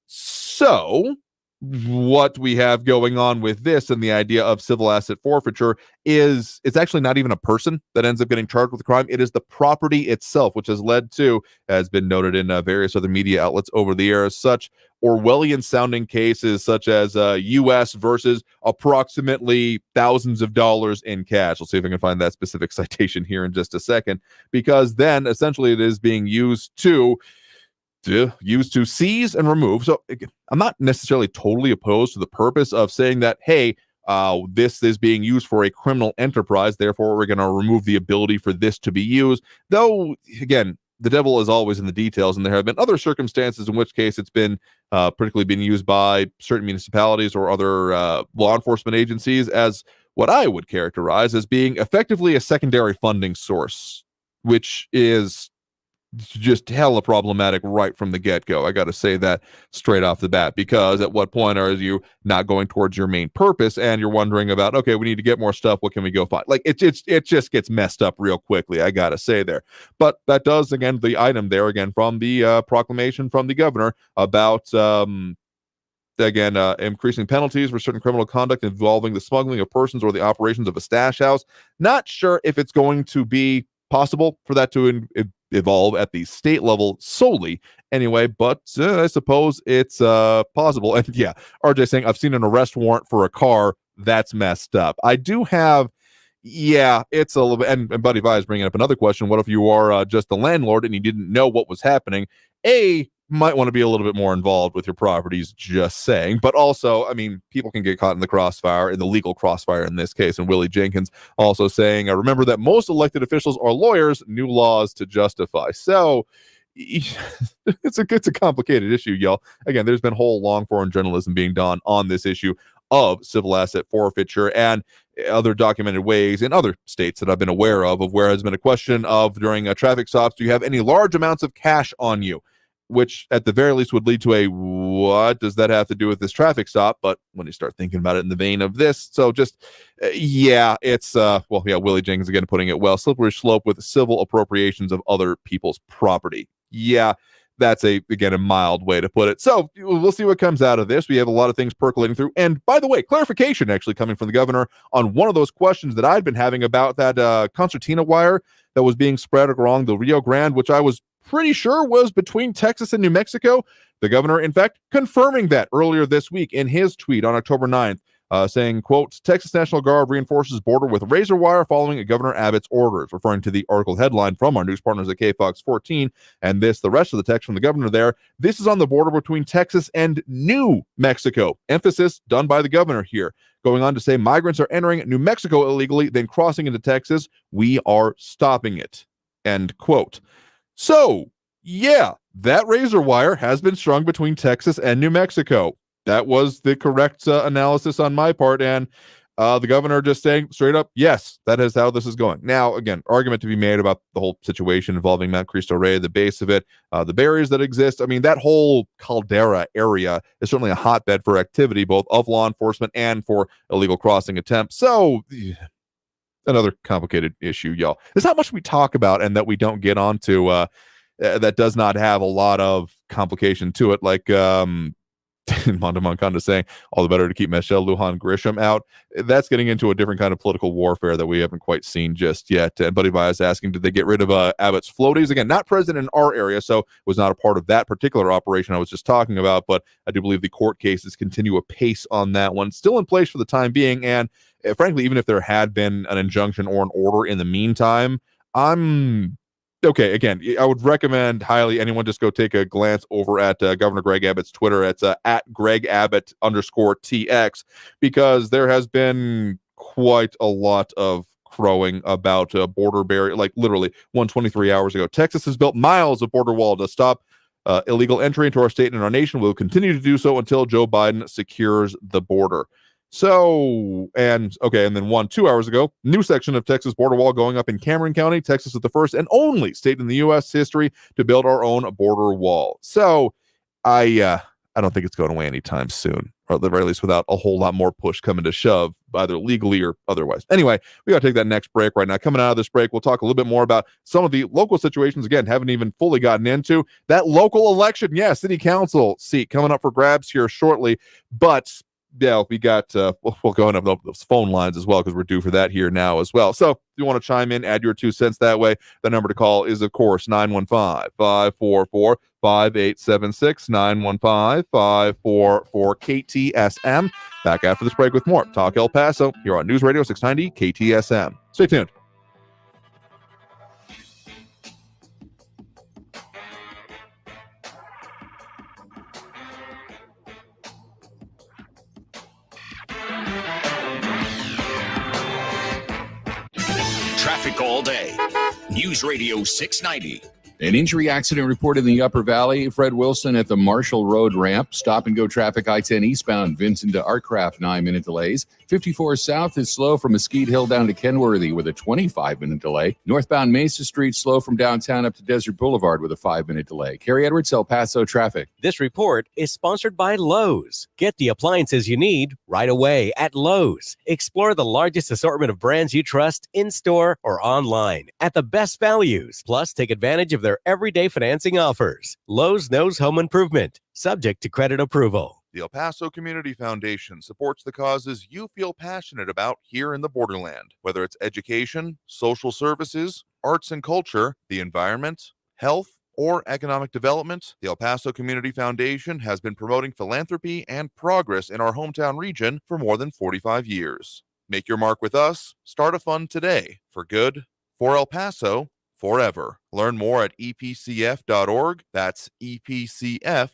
So what we have going on with this and the idea of civil asset forfeiture is it's actually not even a person that ends up getting charged with a crime. It is the property itself, which has led to, has been noted in various other media outlets over the years, such Orwellian sounding cases such as U.S. versus approximately thousands of dollars in cash. I'll see if I can find that specific citation here in just a second, because then essentially it is being used to seize and remove. So I'm not necessarily totally opposed to the purpose of saying that, hey, this is being used for a criminal enterprise, therefore we're going to remove the ability for this to be used. Though, again, the devil is always in the details, and there have been other circumstances in which case it's been particularly been used by certain municipalities or other law enforcement agencies as what I would characterize as being effectively a secondary funding source, which is just hella problematic right from the get-go. I got to say that straight off the bat, because at what point are you not going towards your main purpose and you're wondering about, okay, we need to get more stuff, what can we go find? Like, it just gets messed up real quickly, I got to say there. But that does, again, the item there, again, from the proclamation from the governor about increasing penalties for certain criminal conduct involving the smuggling of persons or the operations of a stash house. Not sure if it's going to be possible for that to evolve at the state level solely anyway, but I suppose it's possible. And yeah, RJ saying, I've seen an arrest warrant for a car. That's messed up. I do have, it's a little bit, and Buddy Vi is bringing up another question. What if you are just the landlord and you didn't know what was happening? Might want to be a little bit more involved with your properties, just saying. But also, I mean, people can get caught in the crossfire, in the legal crossfire in this case. And Willie Jenkins also saying, remember that most elected officials are lawyers, new laws to justify. So, it's a complicated issue, y'all. Again, there's been whole long form journalism being done on this issue of civil asset forfeiture and other documented ways in other states that I've been aware of where has been a question of during traffic stops, do you have any large amounts of cash on you? Which at the very least would lead to a, what does that have to do with this traffic stop? But when you start thinking about it in the vein of this, so just, it's, Willie Jenkins again putting it well, slippery slope with civil appropriations of other people's property. Yeah, that's a mild way to put it. So we'll see what comes out of this. We have a lot of things percolating through. And by the way, clarification actually coming from the governor on one of those questions that I'd been having about that concertina wire that was being spread along the Rio Grande, which I was pretty sure was between Texas and New Mexico. The governor, in fact, confirming that earlier this week in his tweet on October 9th, saying, quote, Texas National Guard reinforces border with razor wire following Governor Abbott's orders, referring to the article headline from our news partners at KFOX 14. And the rest of the text from the governor there, this is on the border between Texas and New Mexico. Emphasis done by the governor here. Going on to say migrants are entering New Mexico illegally, then crossing into Texas. We are stopping it. End quote. So, yeah, that razor wire has been strung between Texas and New Mexico. That was the correct analysis on my part, and the governor just saying straight up, yes, that is how this is going. Now, again, argument to be made about the whole situation involving Mount Cristo Rey, the base of it, the barriers that exist. I mean, that whole caldera area is certainly a hotbed for activity, both of law enforcement and for illegal crossing attempts. So, another complicated issue, y'all. There's not much we talk about and that we don't get onto that does not have a lot of complication to it, like Mondo Moncada saying all the better to keep Michelle Lujan Grisham out. That's getting into a different kind of political warfare that we haven't quite seen just yet. And Buddy Bias asking, did they get rid of Abbott's floaties? Again, not present in our area, so was not a part of that particular operation I was just talking about, but I do believe the court cases continue apace on that one. Still in place for the time being, and frankly, even if there had been an injunction or an order in the meantime, okay, again, I would recommend highly anyone just go take a glance over at Governor Greg Abbott's Twitter. It's at Greg Abbott _TX, because there has been quite a lot of crowing about border barrier, like literally 123 hours ago. Texas has built miles of border wall to stop illegal entry into our state and our nation. We'll continue to do so until Joe Biden secures the border. So, and then 2 hours ago, new section of Texas border wall going up in Cameron County. Texas is the first and only state in the U.S. history to build our own border wall. So, I don't think it's going away anytime soon, or at the very least without a whole lot more push coming to shove, either legally or otherwise. Anyway, we got to take that next break right now. Coming out of this break, we'll talk a little bit more about some of the local situations, again, haven't even fully gotten into. That local election, city council seat coming up for grabs here shortly, but yeah, we got, we'll go into those phone lines as well, because we're due for that here now as well. So if you want to chime in, add your 2 cents that way, the number to call is, of course, 915-544-5876, 915-544-KTSM. Back after this break with more Talk El Paso here on News Radio 690 KTSM. Stay tuned. Traffic all day. News Radio 690. An injury accident reported in the Upper Valley. Fred Wilson at the Marshall Road ramp. Stop and go traffic I-10 eastbound. Vincent to Artcraft, 9-minute delays. 54 south is slow from Mesquite Hill down to Kenworthy with a 25-minute delay. Northbound Mesa Street slow from downtown up to Desert Boulevard with a 5-minute delay. Kerry Edwards, El Paso traffic. This report is sponsored by Lowe's. Get the appliances you need right away at Lowe's. Explore the largest assortment of brands you trust in-store or online at the best values. Plus, take advantage of their everyday financing offers. Lowe's knows home improvement, subject to credit approval. The El Paso Community Foundation supports the causes you feel passionate about here in the borderland, whether it's education, social services, arts and culture, the environment, health, or economic development. The El Paso Community Foundation has been promoting philanthropy and progress in our hometown region for more than 45 years. Make your mark with us. Start a fund today for good, for El Paso, forever. Learn more at epcf.org. That's epcf.org.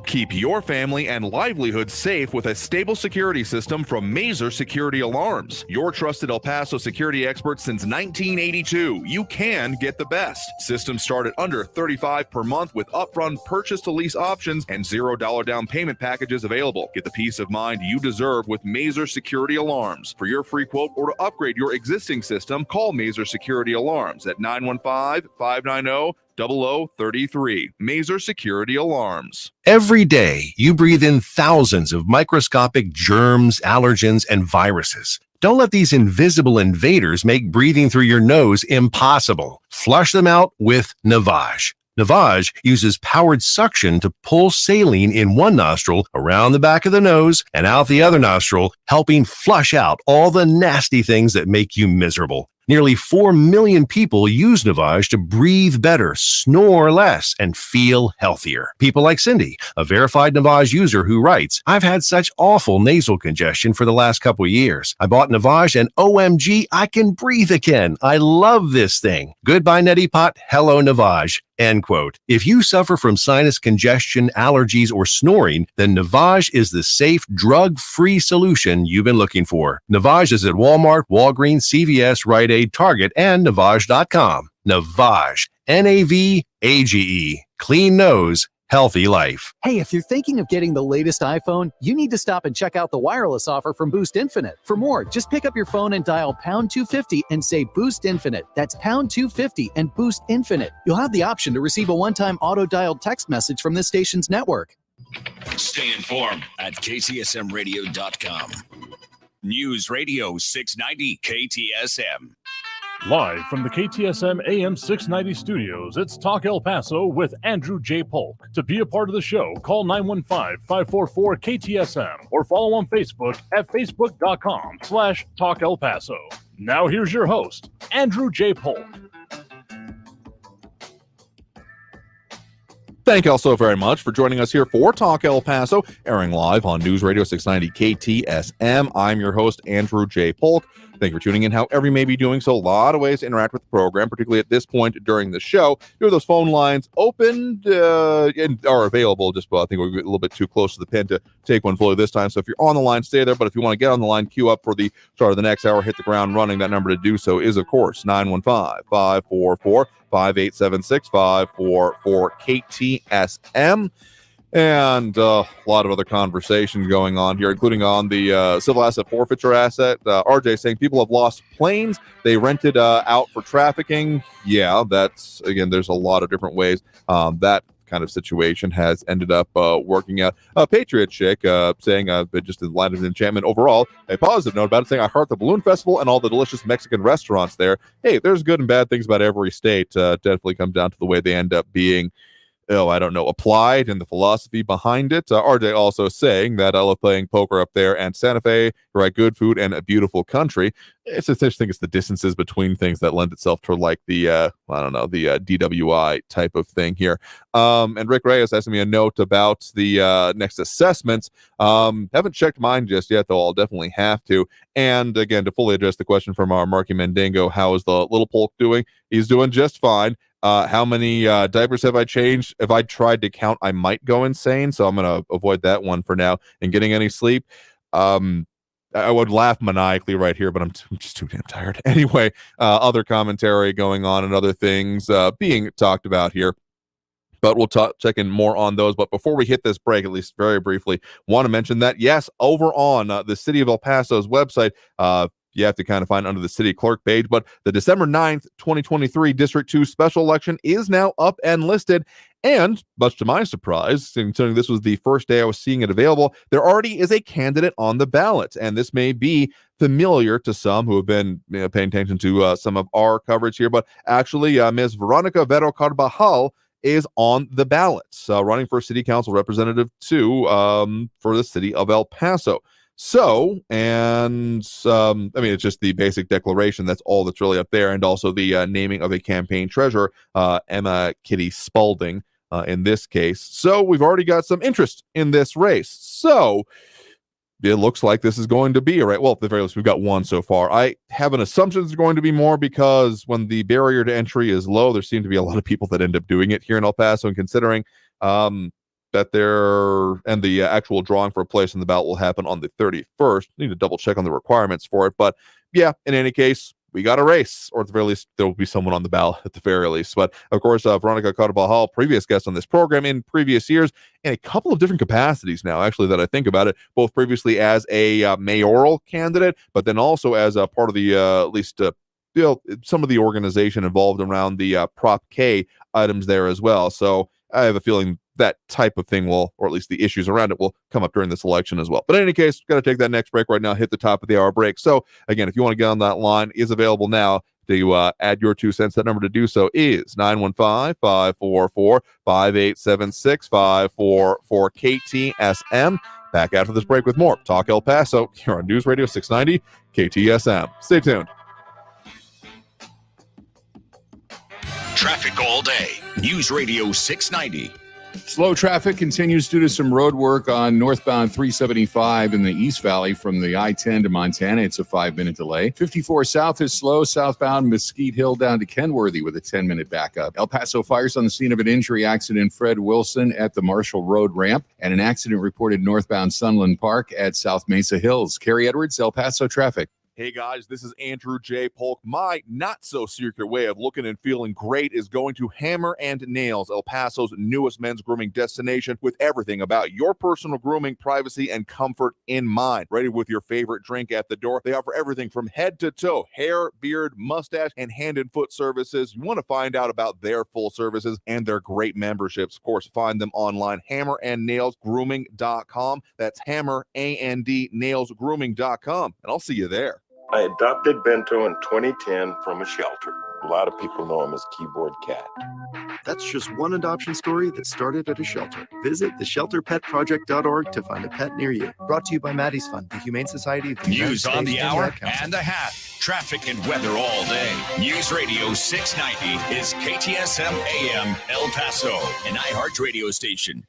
Keep your family and livelihood safe with a stable security system from Mazer Security Alarms. Your trusted El Paso security expert since 1982. You can get the best. Systems start at under $35 per month with upfront purchase to lease options and $0 down payment packages available. Get the peace of mind you deserve with Mazer Security Alarms. For your free quote or to upgrade your existing system, call Mazer Security Alarms at 915-590-0033. Mazer Security Alarms. Every day, you breathe in thousands of microscopic germs, allergens, and viruses. Don't let these invisible invaders make breathing through your nose impossible. Flush them out with Navage. Navage uses powered suction to pull saline in one nostril around the back of the nose and out the other nostril, helping flush out all the nasty things that make you miserable. Nearly 4 million people use Navage to breathe better, snore less, and feel healthier. People like Cindy, a verified Navage user who writes, "I've had such awful nasal congestion for the last couple of years. I bought Navage and OMG, I can breathe again. I love this thing. Goodbye, Neti Pot. Hello, Navage." End quote. If you suffer from sinus congestion, allergies, or snoring, then Navage is the safe, drug-free solution you've been looking for. Navage is at Walmart, Walgreens, CVS, Rite Aid, Target, and Navage.com. Navage. Navage. Clean nose. Healthy life. Hey, if you're thinking of getting the latest iPhone, you need to stop and check out the wireless offer from Boost Infinite. For more, just pick up your phone and dial pound 250 and say Boost Infinite. That's pound 250 and Boost Infinite. You'll have the option to receive a one-time auto-dialed text message from this station's network. Stay informed at ktsmradio.com. News Radio 690 KTSM. Live from the KTSM AM 690 studios, it's Talk El Paso with Andrew J. Polk. To be a part of the show, call 915-544-KTSM or follow on Facebook at facebook.com/Talk El Paso. Now here's your host, Andrew J. Polk. Thank you all so very much for joining us here for Talk El Paso, airing live on News Radio 690 KTSM. I'm your host, Andrew J. Polk. Thank you for tuning in, however you may be doing so. A lot of ways to interact with the program, particularly at this point during the show. Here are those phone lines opened and are available. Just, I think we're a little bit too close to the pin to take one fully this time. So if you're on the line, stay there. But if you want to get on the line, queue up for the start of the next hour, hit the ground running. That number to do so is, of course, 915-544-5876, 544-KTSM. And a lot of other conversations going on here, including on the civil asset forfeiture asset. RJ saying people have lost planes they rented out for trafficking. Yeah, that's, again, there's a lot of different ways that kind of situation has ended up working out. Patriot Chick saying, just in line of enchantment overall, a positive note about it, saying, I heart the Balloon Festival and all the delicious Mexican restaurants there. Hey, there's good and bad things about every state. Definitely comes down to the way they end up being applied and the philosophy behind it. RJ also saying that I love playing poker up there and Santa Fe, right? Good food and a beautiful country. It's just, I think it's the distances between things that lend itself to like the, the DWI type of thing here. And Rick Reyes asking me a note about the next assessments. Haven't checked mine just yet, though I'll definitely have to. And again, to fully address the question from our Marky Mandingo, how is the little Polk doing? He's doing just fine. How many diapers have I changed? If I tried to count, I might go insane. So I'm going to avoid that one for now. And getting any sleep, I would laugh maniacally right here, but I'm just too damn tired. Anyway, other commentary going on and other things being talked about here. But we'll check in more on those. But before we hit this break, at least very briefly, want to mention that, yes, over on the City of El Paso's website, you have to kind of find under the city clerk page, but the December 9th, 2023 District 2 special election is now up and listed. And much to my surprise, considering this was the first day I was seeing it available, there already is a candidate on the ballot. And this may be familiar to some who have been paying attention to some of our coverage here, but actually Ms. Veronica Vero Carvajal is on the ballot, running for city council representative 2 for the city of El Paso. So, and it's just the basic declaration. That's all that's really up there. And also the naming of a campaign treasurer, Emma Kitty Spalding, in this case. So we've already got some interest in this race. So it looks like this is going to be right. Well, at the very least, we've got one so far. I have an assumption it's going to be more because when the barrier to entry is low, there seem to be a lot of people that end up doing it here in El Paso. And considering that the actual drawing for a place in the ballot will happen on the 31st. Need to double check on the requirements for it, but yeah, in any case, we got a race, or at the very least, there will be someone on the ballot at the very least. But of course, Veronica Carbajal, previous guest on this program in previous years, in a couple of different capacities now, actually, that I think about it, both previously as a mayoral candidate, but then also as a part of the, at least, some of the organization involved around the Prop K items there as well. So I have a feeling that type of thing will, or at least the issues around it, will come up during this election as well. But in any case, got to take that next break right now, hit the top of the hour break. So again, if you want to get on that line, is available now to add your 2 cents. That number to do so is 915-544-5876, 544-KTSM. Back after this break with more Talk El Paso here on News Radio 690 KTSM. Stay tuned. Traffic all day. News Radio 690. Slow traffic continues due to some road work on northbound 375 in the East Valley from the I-10 to Montana. It's a 5-minute delay. 54 south is slow, southbound Mesquite Hill down to Kenworthy with a 10-minute backup. El Paso fires on the scene of an injury accident. Fred Wilson at the Marshall Road ramp, and an accident reported northbound Sunland Park at South Mesa Hills. Kerry Edwards, El Paso traffic. Hey guys, this is Andrew J. Polk. My not-so-secret way of looking and feeling great is going to Hammer and Nails, El Paso's newest men's grooming destination, with everything about your personal grooming, privacy, and comfort in mind. Ready with your favorite drink at the door. They offer everything from head to toe, hair, beard, mustache, and hand and foot services. You want to find out about their full services and their great memberships. Of course, find them online, hammerandnailsgrooming.com. That's hammer, A-N-D, nailsgrooming.com. And I'll see you there. I adopted Bento in 2010 from a shelter. A lot of people know him as Keyboard Cat. That's just one adoption story that started at a shelter. Visit theshelterpetproject.org to find a pet near you. Brought to you by Maddie's Fund, the Humane Society of the United News on States the and hour Ad Council. and a half. Traffic and weather all day. News Radio 690 is KTSM AM El Paso, an iHeart radio station.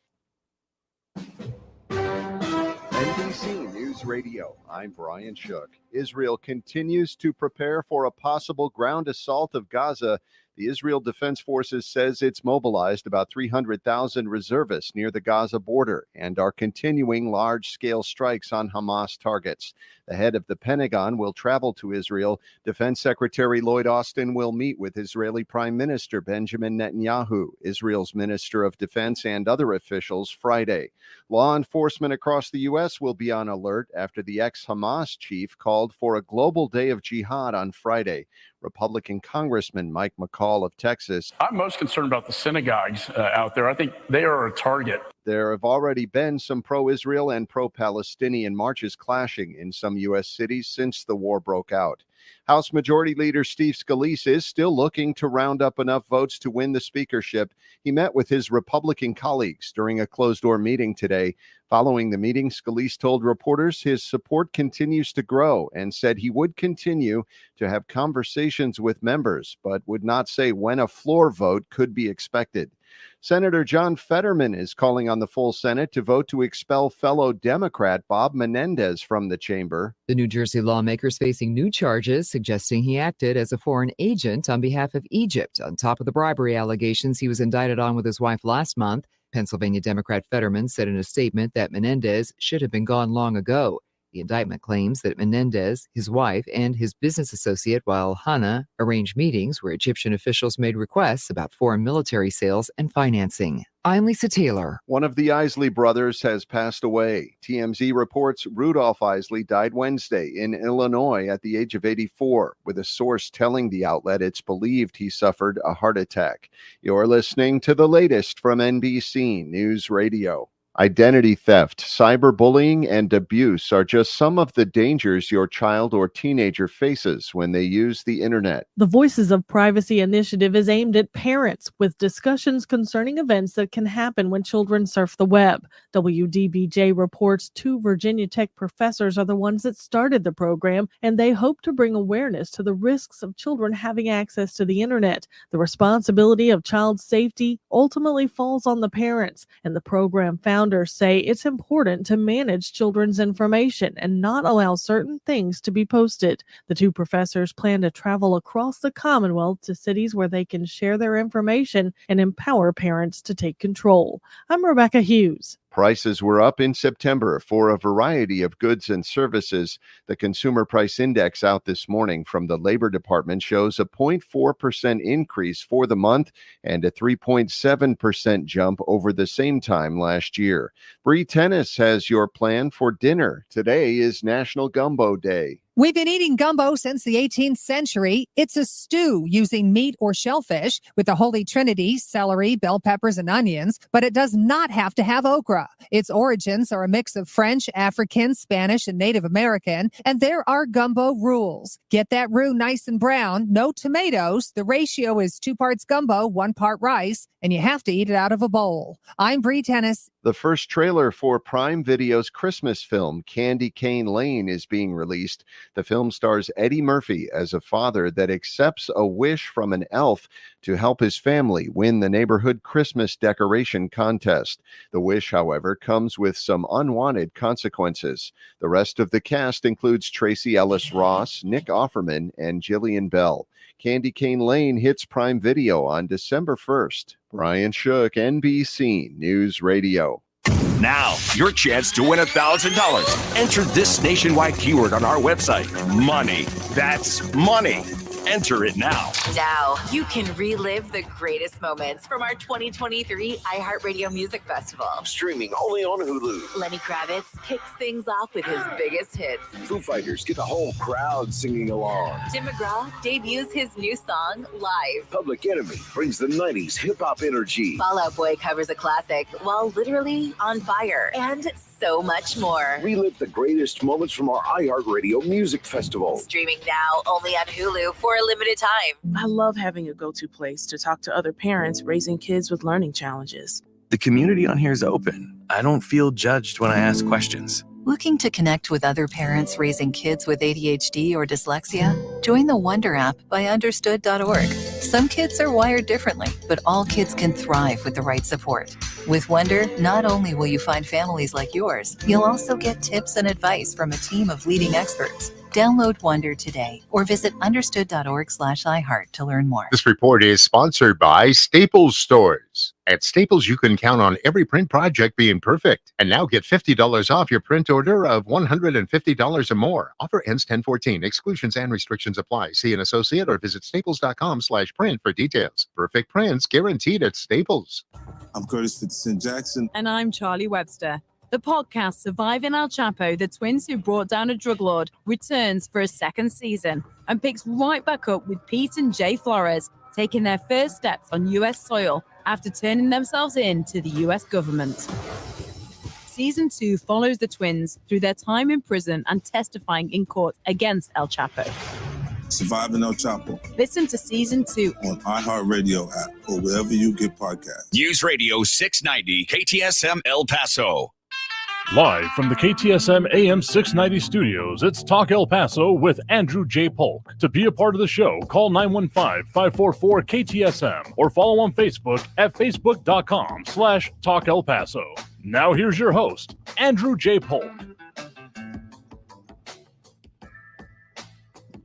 NBC News Radio, I'm Brian Shook. Israel continues to prepare for a possible ground assault of Gaza. The Israel Defense Forces says it's mobilized about 300,000 reservists near the Gaza border and are continuing large-scale strikes on Hamas targets. The head of the Pentagon will travel to Israel. Defense Secretary Lloyd Austin will meet with Israeli Prime Minister Benjamin Netanyahu, Israel's Minister of Defense, and other officials Friday. Law enforcement across the U.S. will be on alert after the ex-Hamas chief called for a global day of jihad on Friday. Republican Congressman Mike McCall of Texas. I'm most concerned about the synagogues out there. I think they are a target. There have already been some pro-Israel and pro-Palestinian marches clashing in some U.S. cities since the war broke out. House Majority Leader Steve Scalise is still looking to round up enough votes to win the speakership. He met with his Republican colleagues during a closed-door meeting today. Following the meeting, Scalise told reporters his support continues to grow and said he would continue to have conversations with members, but would not say when a floor vote could be expected. Senator John Fetterman is calling on the full Senate to vote to expel fellow Democrat Bob Menendez from the chamber. The New Jersey lawmaker is facing new charges, suggesting he acted as a foreign agent on behalf of Egypt, on top of the bribery allegations he was indicted on with his wife last month. Pennsylvania Democrat Fetterman said in a statement that Menendez should have been gone long ago. The indictment claims that Menendez, his wife, and his business associate, Wael Hana, arranged meetings where Egyptian officials made requests about foreign military sales and financing. I'm Lisa Taylor. One of the Isley brothers has passed away. TMZ reports Rudolph Isley died Wednesday in Illinois at the age of 84, with a source telling the outlet it's believed he suffered a heart attack. You're listening to the latest from NBC News Radio. Identity theft, cyberbullying, and abuse are just some of the dangers your child or teenager faces when they use the internet. The Voices of Privacy initiative is aimed at parents with discussions concerning events that can happen when children surf the web. WDBJ reports 2 Virginia Tech professors are the ones that started the program, and they hope to bring awareness to the risks of children having access to the internet. The responsibility of child safety ultimately falls on the parents, and the program founded founders say it's important to manage children's information and not allow certain things to be posted. The two professors plan to travel across the Commonwealth to cities where they can share their information and empower parents to take control. I'm Rebecca Hughes. Prices were up in September for a variety of goods and services. The Consumer Price Index out this morning from the Labor Department shows a 0.4% increase for the month and a 3.7% jump over the same time last year. Bree Tennis has your plan for dinner. Today is National Gumbo Day. We've been eating gumbo since the 18th century. It's a stew using meat or shellfish with the Holy Trinity, celery, bell peppers, and onions, but it does not have to have okra. Its origins are a mix of French, African, Spanish, and Native American, and there are gumbo rules. Get that roux nice and brown, no tomatoes. The ratio is 2 parts gumbo, 1 part rice, and you have to eat it out of a bowl. I'm Bree Tennis. The first trailer for Prime Video's Christmas film, Candy Cane Lane, is being released. The film stars Eddie Murphy as a father that accepts a wish from an elf to help his family win the neighborhood Christmas decoration contest. The wish, however, comes with some unwanted consequences. The rest of the cast includes Tracy Ellis Ross, Nick Offerman, and Jillian Bell. Candy Cane Lane hits Prime Video on December 1st. Brian Shook, NBC News Radio. Now, your chance to win $1,000. Enter this nationwide keyword on our website. Money. That's money. Enter it now. Now, you can relive the greatest moments from our 2023 iHeartRadio Music Festival. Streaming only on Hulu. Lenny Kravitz kicks things off with his biggest hits. Foo Fighters get the whole crowd singing along. Tim McGraw debuts his new song live. Public Enemy brings the 90s hip-hop energy. Fall Out Boy covers a classic while literally on fire. And so much more. Relive the greatest moments from our iHeartRadio Music Festival. Streaming now only on Hulu for a limited time. I love having a go-to place to talk to other parents raising kids with learning challenges. The community on here is open. I don't feel judged when I ask questions. Looking to connect with other parents raising kids with ADHD or dyslexia? Join the Wonder app by understood.org. Some kids are wired differently, but all kids can thrive with the right support. With Wonder, not only will you find families like yours, you'll also get tips and advice from a team of leading experts. Download Wonder today or visit understood.org/iHeart to learn more. This report is sponsored by Staples Stores. At Staples, you can count on every print project being perfect. And now get $50 off your print order of $150 or more. Offer ends 10/14. Exclusions and restrictions apply. See an associate or visit staples.com/print for details. Perfect prints guaranteed at Staples. I'm Curtis Fitzgerald-Jackson. And I'm Charlie Webster. The podcast Surviving El Chapo, the twins who brought down a drug lord, returns for a second season and picks right back up with Pete and Jay Flores taking their first steps on U.S. soil after turning themselves in to the U.S. government. Season 2 follows the twins through their time in prison and testifying in court against El Chapo. Surviving El Chapo. Listen to Season 2 on iHeartRadio app or wherever you get podcasts. News Radio 690 KTSM El Paso. Live from the KTSM AM 690 studios, it's Talk El Paso with Andrew J. Polk. To be a part of the show, call 915-544-KTSM or follow on Facebook at facebook.com/Talk El Paso. Now here's your host, Andrew J. Polk.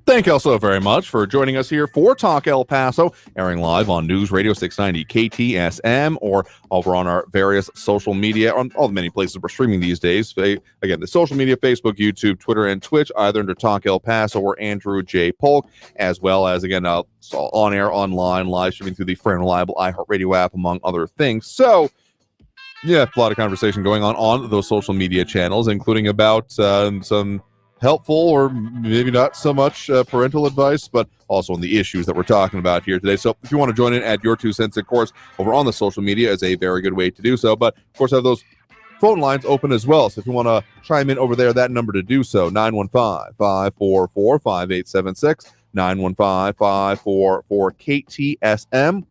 Thank you all so very much for joining us here for Talk El Paso, airing live on News Radio 690 KTSM or over on our various social media, on all the many places we're streaming these days. Again, the social media, Facebook, YouTube, Twitter, and Twitch, either under Talk El Paso or Andrew J. Polk, as well as, again, on air, online, live streaming through the free and reliable iHeartRadio app, among other things. So, yeah, a lot of conversation going on those social media channels, including about some helpful or maybe not so much parental advice, but also on the issues that we're talking about here today. So if you want to join in, add your 2 cents, of course, over on the social media is a very good way to do so. But of course, I have those phone lines open as well. So if you want to chime in over there, that number to do so, 915-544-5876, 915-544-KTSM.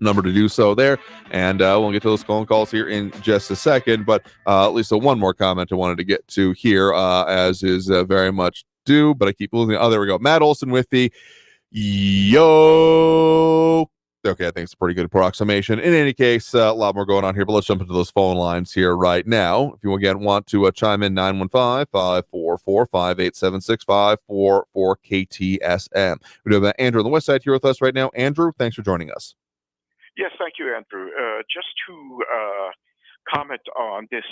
Number to do so there, and we'll get to those phone calls here in just a second, but at least one more comment I wanted to get to here, as is very much due, but I keep losing. Oh, there we go. Matt Olson with the yo. Okay, I think it's a pretty good approximation. In any case, a lot more going on here, but let's jump into those phone lines here right now. If you again want to chime in, 915-544-5876, 544-KTSM. We do have Andrew on the west side here with us right now. Andrew, thanks for joining us. Yes, thank you, Andrew. Just to comment on this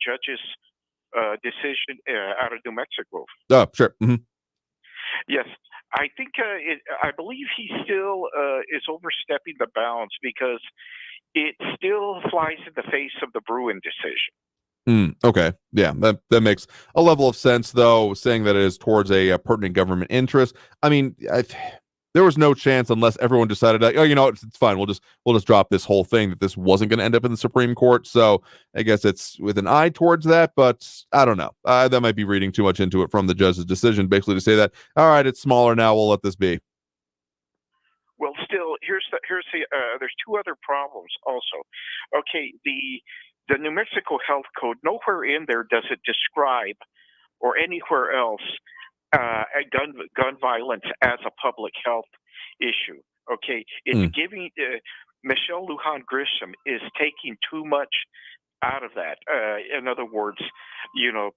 judge's decision out of New Mexico. Oh, sure. Mm-hmm. Yes, I think I believe he still is overstepping the bounds because it still flies in the face of the Bruin decision. Okay. Yeah, that makes a level of sense, though, saying that it is towards a pertinent government interest. I mean, there was no chance unless everyone decided, it's fine. We'll just drop this whole thing, that this wasn't going to end up in the Supreme Court. So I guess it's with an eye towards that, but I don't know. That might be reading too much into it from the judge's decision, basically to say that, all right, it's smaller now. We'll let this be. Well, still, there's two other problems also. Okay, the New Mexico Health Code, nowhere in there does it describe, or anywhere else, gun violence as a public health issue. Okay, it's giving Michelle Lujan Grisham is taking too much out of that. In other words,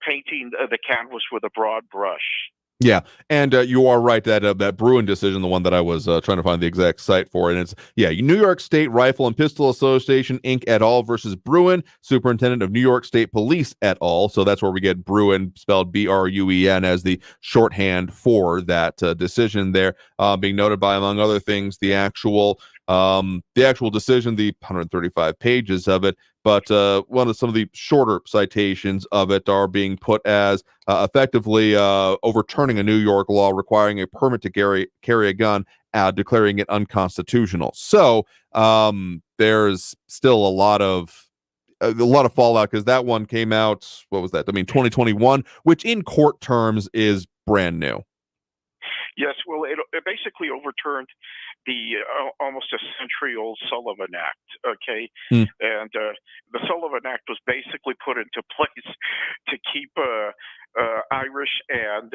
painting the canvas with a broad brush. Yeah, and you are right that that Bruin decision, the one that I was trying to find the exact site for, and it's New York State Rifle and Pistol Association Inc. et al. Versus Bruin, Superintendent of New York State Police et al. So that's where we get Bruin spelled Bruen as the shorthand for that decision there, being noted by, among other things, the actual decision, the 135 pages of it. But some of the shorter citations of it are being put as effectively overturning a New York law requiring a permit to carry a gun, declaring it unconstitutional. So there's still a lot of fallout, because that one came out, what was that? 2021, which in court terms is brand new. Yes, well, it basically overturned the almost a century-old Sullivan Act, okay? And the Sullivan Act was basically put into place to keep Irish and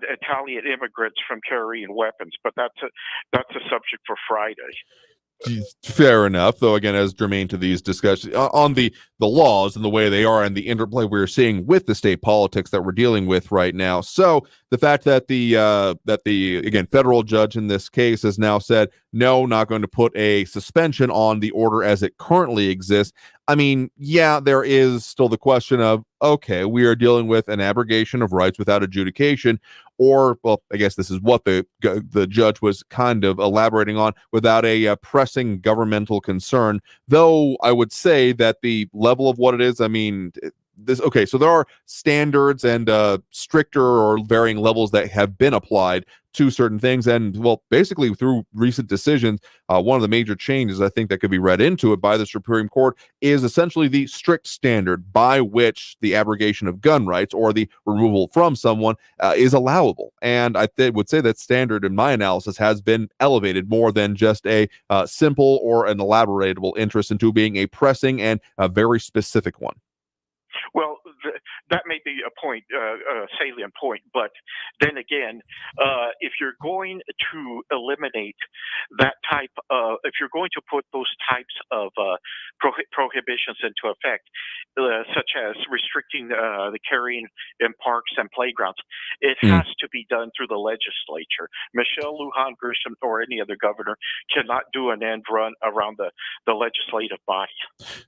Italian immigrants from carrying weapons, but that's a subject for Friday. Fair enough, though, again, as germane to these discussions on the laws and the way they are and the interplay we're seeing with the state politics that we're dealing with right now. So the fact that the federal judge in this case has now said, no, not going to put a suspension on the order as it currently exists. I mean, there is still the question of, okay, we are dealing with an abrogation of rights without adjudication, or, well, I guess this is what the judge was kind of elaborating on, without a pressing governmental concern. Though I would say that the level of what it is, I mean, so there are standards and stricter or varying levels that have been applied to certain things, and well, basically through recent decisions, one of the major changes I think that could be read into it by the Supreme Court is essentially the strict standard by which the abrogation of gun rights or the removal from someone is allowable. And I would say that standard, in my analysis, has been elevated more than just a simple or an elaboratable interest into being a pressing and a very specific one. Well, that may be a point, a salient point, but then again, if you're going to eliminate that type of, if you're going to put those types of prohibitions into effect, such as restricting the carrying in parks and playgrounds, it has to be done through the legislature. Michelle Lujan Grisham or any other governor cannot do an end run around the legislative body.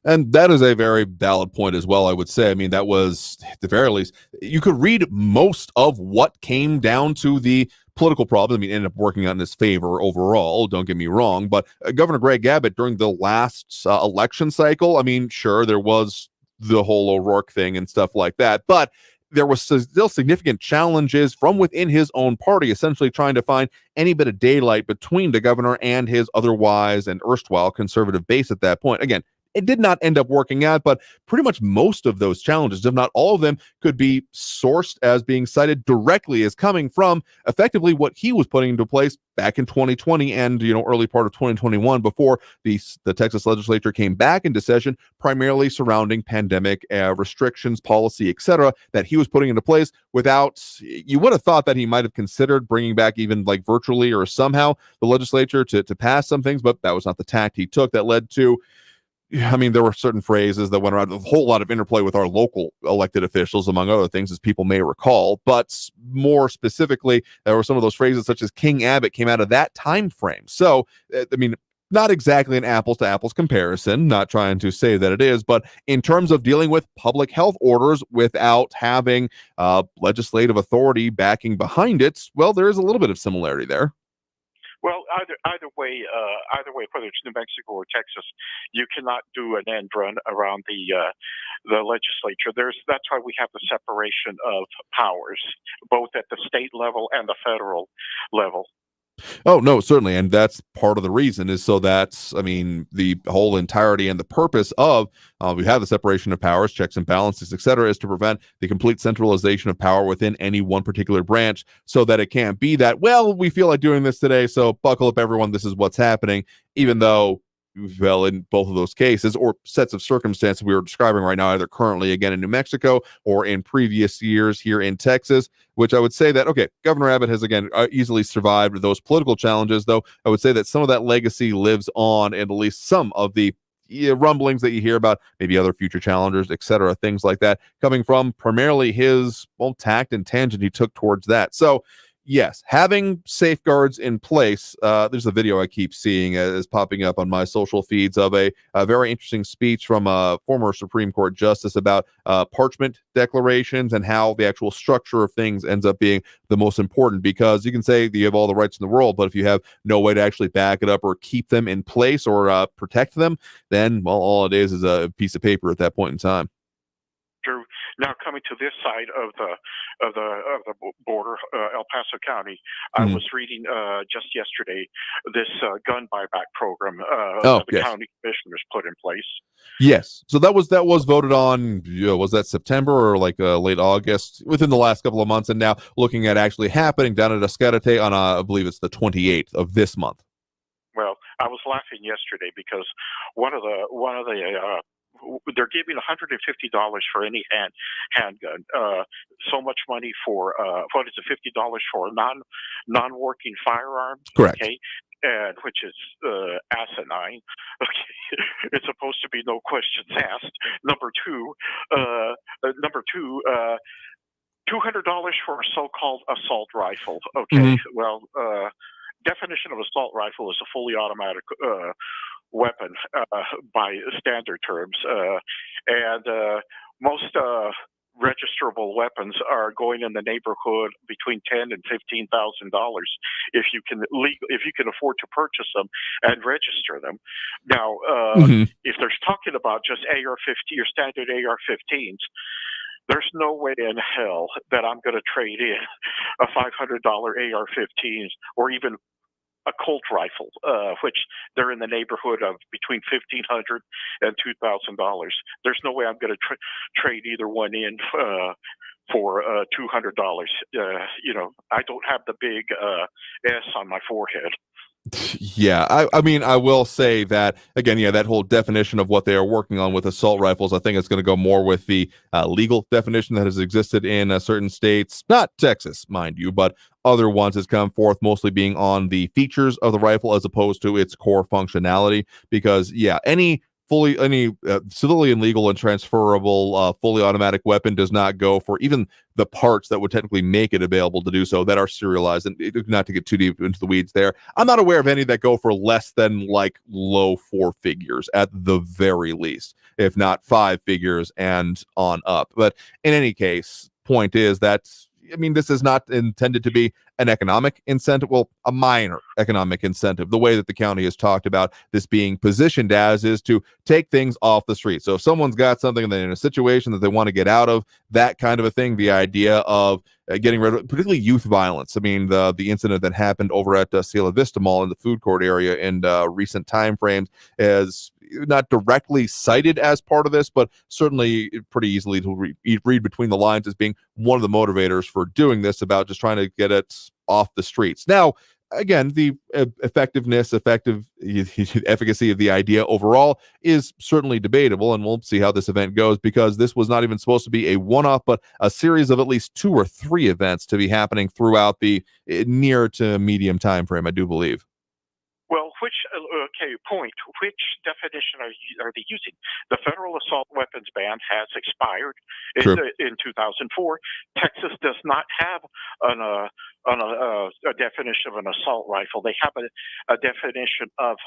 And that is a very valid point as well, I would say. I mean, that was, at the very least, you could read most of what came down to the political problem. I mean, ended up working out in his favor overall, don't get me wrong. But Governor Greg Abbott, during the last election cycle, I mean, sure, there was the whole O'Rourke thing and stuff like that, but there was still significant challenges from within his own party, essentially trying to find any bit of daylight between the governor and his otherwise and erstwhile conservative base at that point. Again, It did not end up working out, but pretty much most of those challenges, if not all of them, could be sourced as being cited directly as coming from effectively what he was putting into place back in 2020 and early part of 2021 before the Texas legislature came back into session, primarily surrounding pandemic restrictions, policy, etc., that he was putting into place without. You would have thought that he might have considered bringing back even like virtually or somehow the legislature to pass some things, but that was not the tact he took. That led to, I mean, there were certain phrases that went around, a whole lot of interplay with our local elected officials, among other things, as people may recall. But more specifically, there were some of those phrases such as King Abbott came out of that time frame. So, I mean, not exactly an apples to apples comparison, not trying to say that it is, but in terms of dealing with public health orders without having legislative authority backing behind it, well, there is a little bit of similarity there. Well, either way, whether it's New Mexico or Texas, you cannot do an end run around the legislature. That's why we have the separation of powers, both at the state level and the federal level. Oh, no, certainly. And that's part of the reason is so that, I mean, the whole entirety and the purpose of we have the separation of powers, checks and balances, et cetera, is to prevent the complete centralization of power within any one particular branch so that it can't be that, well, we feel like doing this today, so buckle up, everyone, this is what's happening, even though, well, in both of those cases or sets of circumstances we were describing right now, either currently again in New Mexico or in previous years here in Texas, which I would say that, okay, Governor Abbott has again easily survived those political challenges, though I would say that some of that legacy lives on in at least some of the rumblings that you hear about maybe other future challengers, et cetera, things like that, coming from primarily his tact and tangent he took towards that. So, yes, having safeguards in place. There's a video I keep seeing is popping up on my social feeds of a very interesting speech from a former Supreme Court justice about parchment declarations and how the actual structure of things ends up being the most important, because you can say that you have all the rights in the world, but if you have no way to actually back it up or keep them in place or protect them, then, well, all it is a piece of paper at that point in time. True. Now coming to this side of the border, El Paso County, I was reading just yesterday this gun buyback program that the county commissioners put in place. Yes, so that was voted on. Was that September or like late August? Within the last couple of months, and now looking at actually happening down at Escalante on I believe it's the 28th of this month. Well, I was laughing yesterday because one of the they're giving $150 for any handgun. So much money for what is it? $50 for a non-working firearm. Correct. Okay, and which is asinine. Okay, it's supposed to be no questions asked. Number two, $200 for a so-called assault rifle. Okay, well, definition of assault rifle is a fully automatic weapon by standard terms, and most registrable weapons are going in the neighborhood between $10,000 and $15,000 if you can afford to purchase them and register them. Now, if they're talking about just AR-15 or standard AR-15s, there's no way in hell that I'm going to trade in a $500 AR-15 or even a Colt rifle, which they're in the neighborhood of between $1,500 and $2,000. There's no way I'm going to trade either one in for $200. I don't have the big S on my forehead. Yeah, I mean, I will say that, again, that whole definition of what they are working on with assault rifles, I think it's going to go more with the legal definition that has existed in certain states, not Texas, mind you, but other ones has come forth, mostly being on the features of the rifle as opposed to its core functionality, because, any civilian legal and transferable fully automatic weapon does not go for even the parts that would technically make it available to do so that are serialized. And not to get too deep into the weeds there, I'm not aware of any that go for less than like low four figures at the very least, if not five figures and on up. But in any case, point is that, I mean, this is not intended to be an economic incentive, well, a minor economic incentive. The way that the county has talked about this being positioned as is to take things off the street. So if someone's got something and they're in a situation that they want to get out of, that kind of a thing, the idea of getting rid of particularly youth violence. I mean, the incident that happened over at Cielo Vista Mall in the food court area in recent time frames is not directly cited as part of this, but certainly pretty easily to read between the lines as being one of the motivators for doing this, about just trying to get it off the streets. Now, again, the efficacy of the idea overall is certainly debatable, and we'll see how this event goes, because this was not even supposed to be a one-off, but a series of at least 2 or 3 events to be happening throughout the near to medium time frame, I do believe. Well, which definition are they using? The federal assault weapons ban has expired in 2004. Texas does not have a definition of an assault rifle. They have a definition of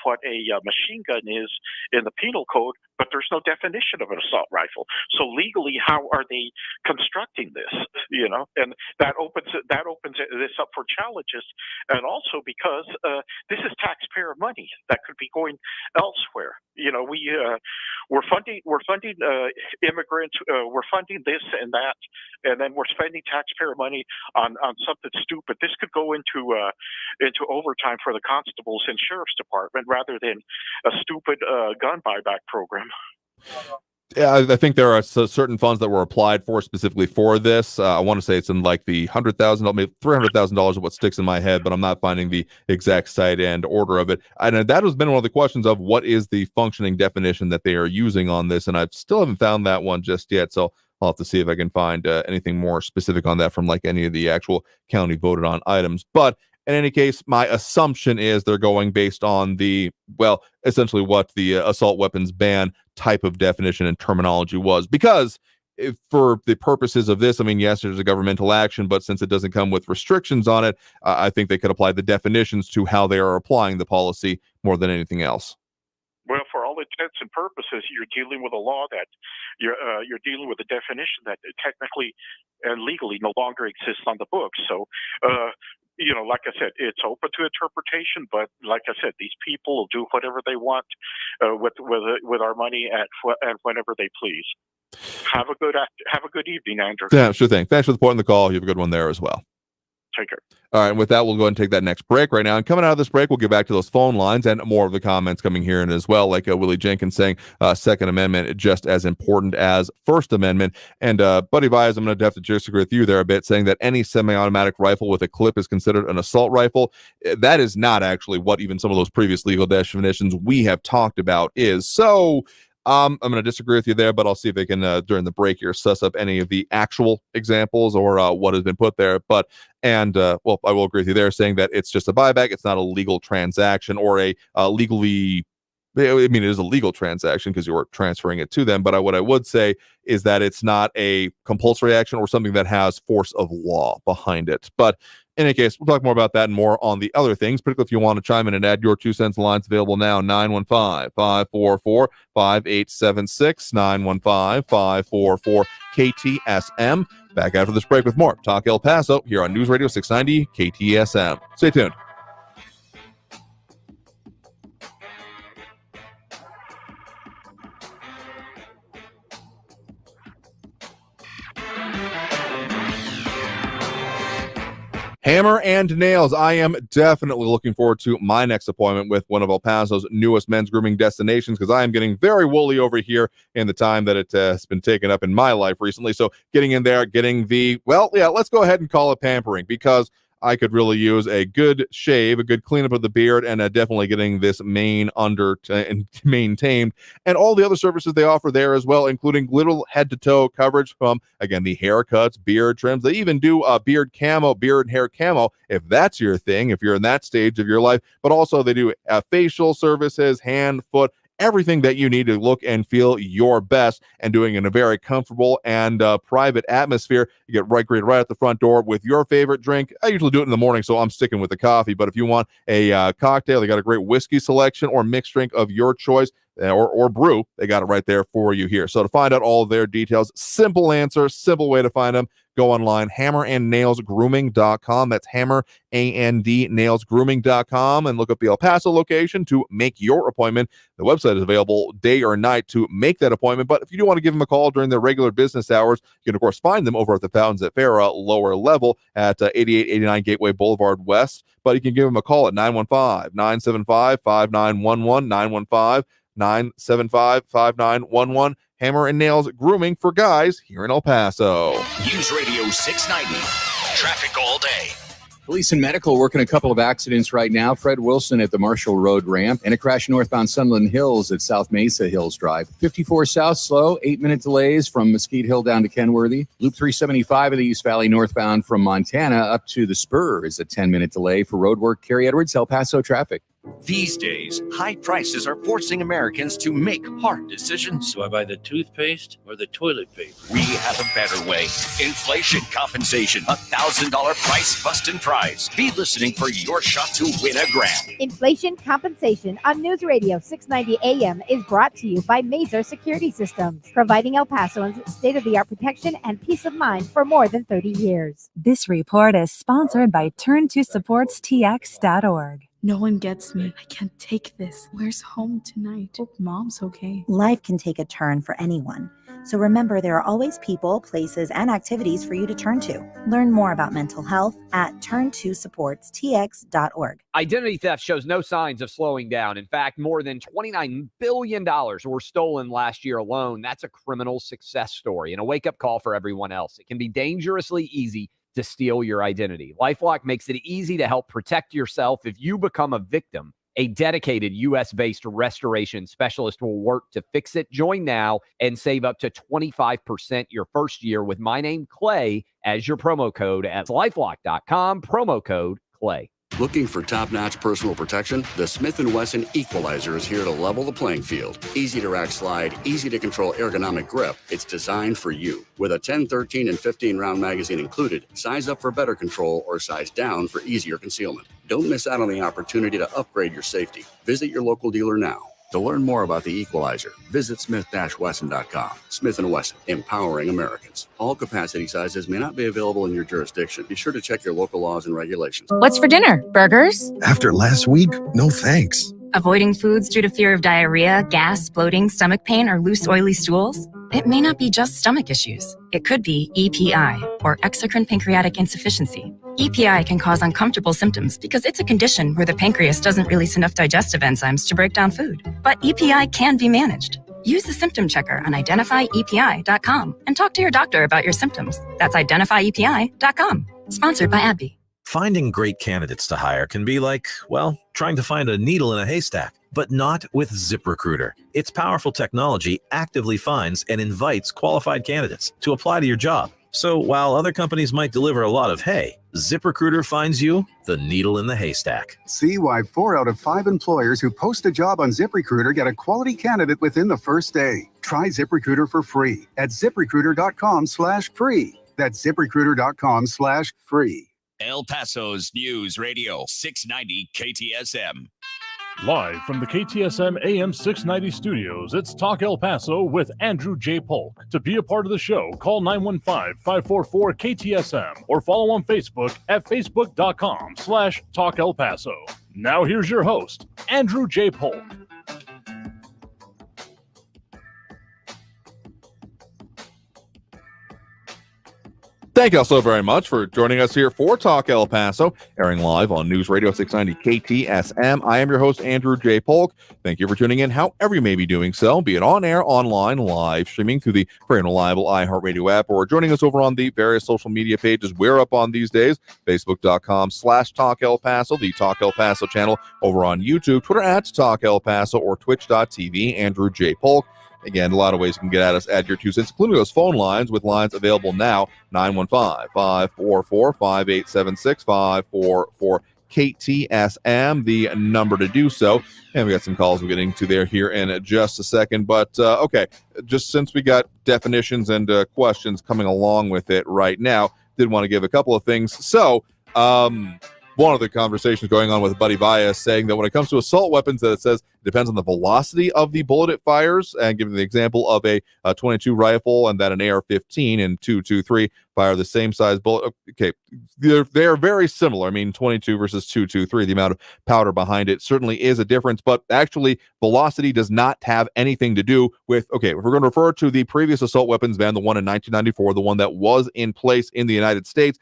what a machine gun is in the penal code, but there's no definition of an assault rifle. So legally, how are they constructing this? And that opens this up for challenges, and also because this is taxpayer money that could be going elsewhere. We're funding immigrants, we're funding this and that, and then we're spending taxpayer money on something stupid. This could go into overtime for the constables and sheriff's department rather than a stupid gun buyback program. Yeah, I think there are certain funds that were applied for specifically for this. I want to say it's in like the $100,000, maybe $300,000 of what sticks in my head, but I'm not finding the exact site and order of it. And that has been one of the questions of what is the functioning definition that they are using on this, and I still haven't found that one just yet. So I'll have to see if I can find anything more specific on that from like any of the actual county voted on items. But in any case, my assumption is they're going based on essentially what the assault weapons ban type of definition and terminology was. Because for the purposes of this, I mean, yes, there's a governmental action, but since it doesn't come with restrictions on it, I think they could apply the definitions to how they are applying the policy more than anything else. Well, for all intents and purposes, you're dealing with a law that you're dealing with a definition that technically and legally no longer exists on the books. So, like I said, it's open to interpretation. But like I said, these people will do whatever they want with our money at whenever they please. Have a good evening, Andrew. Yeah, sure thing. Thanks for the point in the call. You have a good one there as well. Take care. All right, and with that, we'll go ahead and take that next break right now. And coming out of this break, we'll get back to those phone lines and more of the comments coming here in as well, like Willie Jenkins saying Second Amendment just as important as First Amendment. And Buddy Vyas, I'm going to have to disagree with you there a bit, saying that any semi-automatic rifle with a clip is considered an assault rifle. That is not actually what even some of those previous legal definitions we have talked about is. So I'm going to disagree with you there, but I'll see if they can, during the break here, suss up any of the actual examples or what has been put there. I will agree with you there, saying that it's just a buyback. It's not a legal transaction or a legally. I mean, it is a legal transaction because you're transferring it to them. But what I would say is that it's not a compulsory action or something that has force of law behind it. But in any case, we'll talk more about that and more on the other things, particularly if you want to chime in and add your 2 cents. Lines available now, 915-544-5876, 915-544-KTSM. Back after this break with more Talk El Paso here on News Radio 690 KTSM. Stay tuned. Hammer and nails. I am definitely looking forward to my next appointment with one of El Paso's newest men's grooming destinations, because I am getting very woolly over here in the time that it has been taken up in my life recently. So getting in there, getting let's go ahead and call it pampering, because I could really use a good shave, a good cleanup of the beard, and definitely getting this mane maintained, and all the other services they offer there as well, including little head-to-toe coverage from, again, the haircuts, beard trims. They even do beard and hair camo, if that's your thing, if you're in that stage of your life. But also they do facial services, hand, foot, everything that you need to look and feel your best, and doing it in a very comfortable and private atmosphere. You get right at the front door with your favorite drink. I usually do it in the morning, so I'm sticking with the coffee. But if you want a cocktail, they got a great whiskey selection or mixed drink of your choice, or brew. They got it right there for you here. So to find out all of their details, simple answer, simple way to find them. Go online, hammerandnailsgrooming.com. That's hammerandnailsgrooming.com, and look up the El Paso location to make your appointment. The website is available day or night to make that appointment. But if you do want to give them a call during their regular business hours, you can, of course, find them over at the Fountains at Farah, lower level at 8889 Gateway Boulevard West. But you can give them a call at 915-975-5911, 975-5911. Hammer and Nails Grooming for Guys here in El Paso. News Radio 690. Traffic all day. Police and medical working a couple of accidents right now. Fred Wilson at the Marshall Road ramp and a crash northbound Sunland Hills at South Mesa Hills Drive. 54 South slow, 8-minute delays from Mesquite Hill down to Kenworthy. Loop 375 of the East Valley northbound from Montana up to the Spur is a 10-minute delay for road work. Kerry Edwards, El Paso traffic. These days, high prices are forcing Americans to make hard decisions. Do I buy the toothpaste or the toilet paper? We have a better way. Inflation compensation. $1,000 price busting prize. Be listening for your shot to win a grand. Inflation compensation on News Radio 690 AM is brought to you by Mazer Security Systems, providing El Pasoans state-of-the-art protection and peace of mind for more than 30 years. This report is sponsored by turn2supportstx.org. No one gets me. I can't take this. Where's home tonight? Hope mom's okay. Life can take a turn for anyone. So remember, there are always people, places, and activities for you to turn to. Learn more about mental health at turn2supportstx.org. Identity theft shows no signs of slowing down. In fact, more than $29 billion were stolen last year alone. That's a criminal success story and a wake-up call for everyone else. It can be dangerously easy to steal your identity. LifeLock makes it easy to help protect yourself if you become a victim. A dedicated U.S.-based restoration specialist will work to fix it. Join now and save up to 25% your first year with my name, Clay, as your promo code at LifeLock.com, promo code Clay. Looking for top-notch personal protection? The Smith & Wesson Equalizer is here to level the playing field. Easy to rack slide, easy to control ergonomic grip. It's designed for you. With a 10, 13, and 15-round magazine included, size up for better control or size down for easier concealment. Don't miss out on the opportunity to upgrade your safety. Visit your local dealer now. To learn more about the Equalizer, visit smith-wesson.com. Smith & Wesson, empowering Americans. All capacity sizes may not be available in your jurisdiction. Be sure to check your local laws and regulations. What's for dinner? Burgers? After last week, no thanks. Avoiding foods due to fear of diarrhea, gas, bloating, stomach pain, or loose, oily stools? It may not be just stomach issues. It could be EPI, or exocrine pancreatic insufficiency. EPI can cause uncomfortable symptoms because it's a condition where the pancreas doesn't release enough digestive enzymes to break down food. But EPI can be managed. Use the symptom checker on identifyepi.com and talk to your doctor about your symptoms. That's identifyepi.com. Sponsored by AbbVie. Finding great candidates to hire can be like, well, trying to find a needle in a haystack, but not with ZipRecruiter. Its powerful technology actively finds and invites qualified candidates to apply to your job. So while other companies might deliver a lot of hay, ZipRecruiter finds you the needle in the haystack. See why 4 out of 5 employers who post a job on ZipRecruiter get a quality candidate within the first day. Try ZipRecruiter for free at ZipRecruiter.com/free. That's ZipRecruiter.com/free. El Paso's News Radio 690 KTSM. Live from the KTSM AM 690 studios, it's Talk El Paso with Andrew J. Polk. To be a part of the show, call 915-544-KTSM or follow on Facebook at facebook.com/Talk El Paso. Now here's your host, Andrew J. Polk. Thank you all so very much for joining us here for Talk El Paso, airing live on News Radio 690 KTSM. I am your host, Andrew J. Polk. Thank you for tuning in, however you may be doing so, be it on air, online, live, streaming through the free and reliable iHeartRadio app, or joining us over on the various social media pages we're up on these days, facebook.com/Talk El Paso, the Talk El Paso channel over on YouTube, Twitter at Talk El Paso, or twitch.tv, Andrew J. Polk. Again, a lot of ways you can get at us, add your 2 cents, including those phone lines, with lines available now, 915-544-5876, 544-KTSM, the number to do so. And we got some calls we're getting to there here in just a second. But, okay, just since we got definitions and questions coming along with it right now, did want to give a couple of things. So, one of the conversations going on with Buddy Bias saying that when it comes to assault weapons, that it says it depends on the velocity of the bullet it fires, and giving the example of a 22 rifle and that an AR-15 and 223 fire the same size bullet. Okay, they're very similar. I mean, 22 versus 223, the amount of powder behind it certainly is a difference, but actually velocity does not have anything to do with, okay, if we're going to refer to the previous assault weapons ban, the one in 1994, the one that was in place in the United States,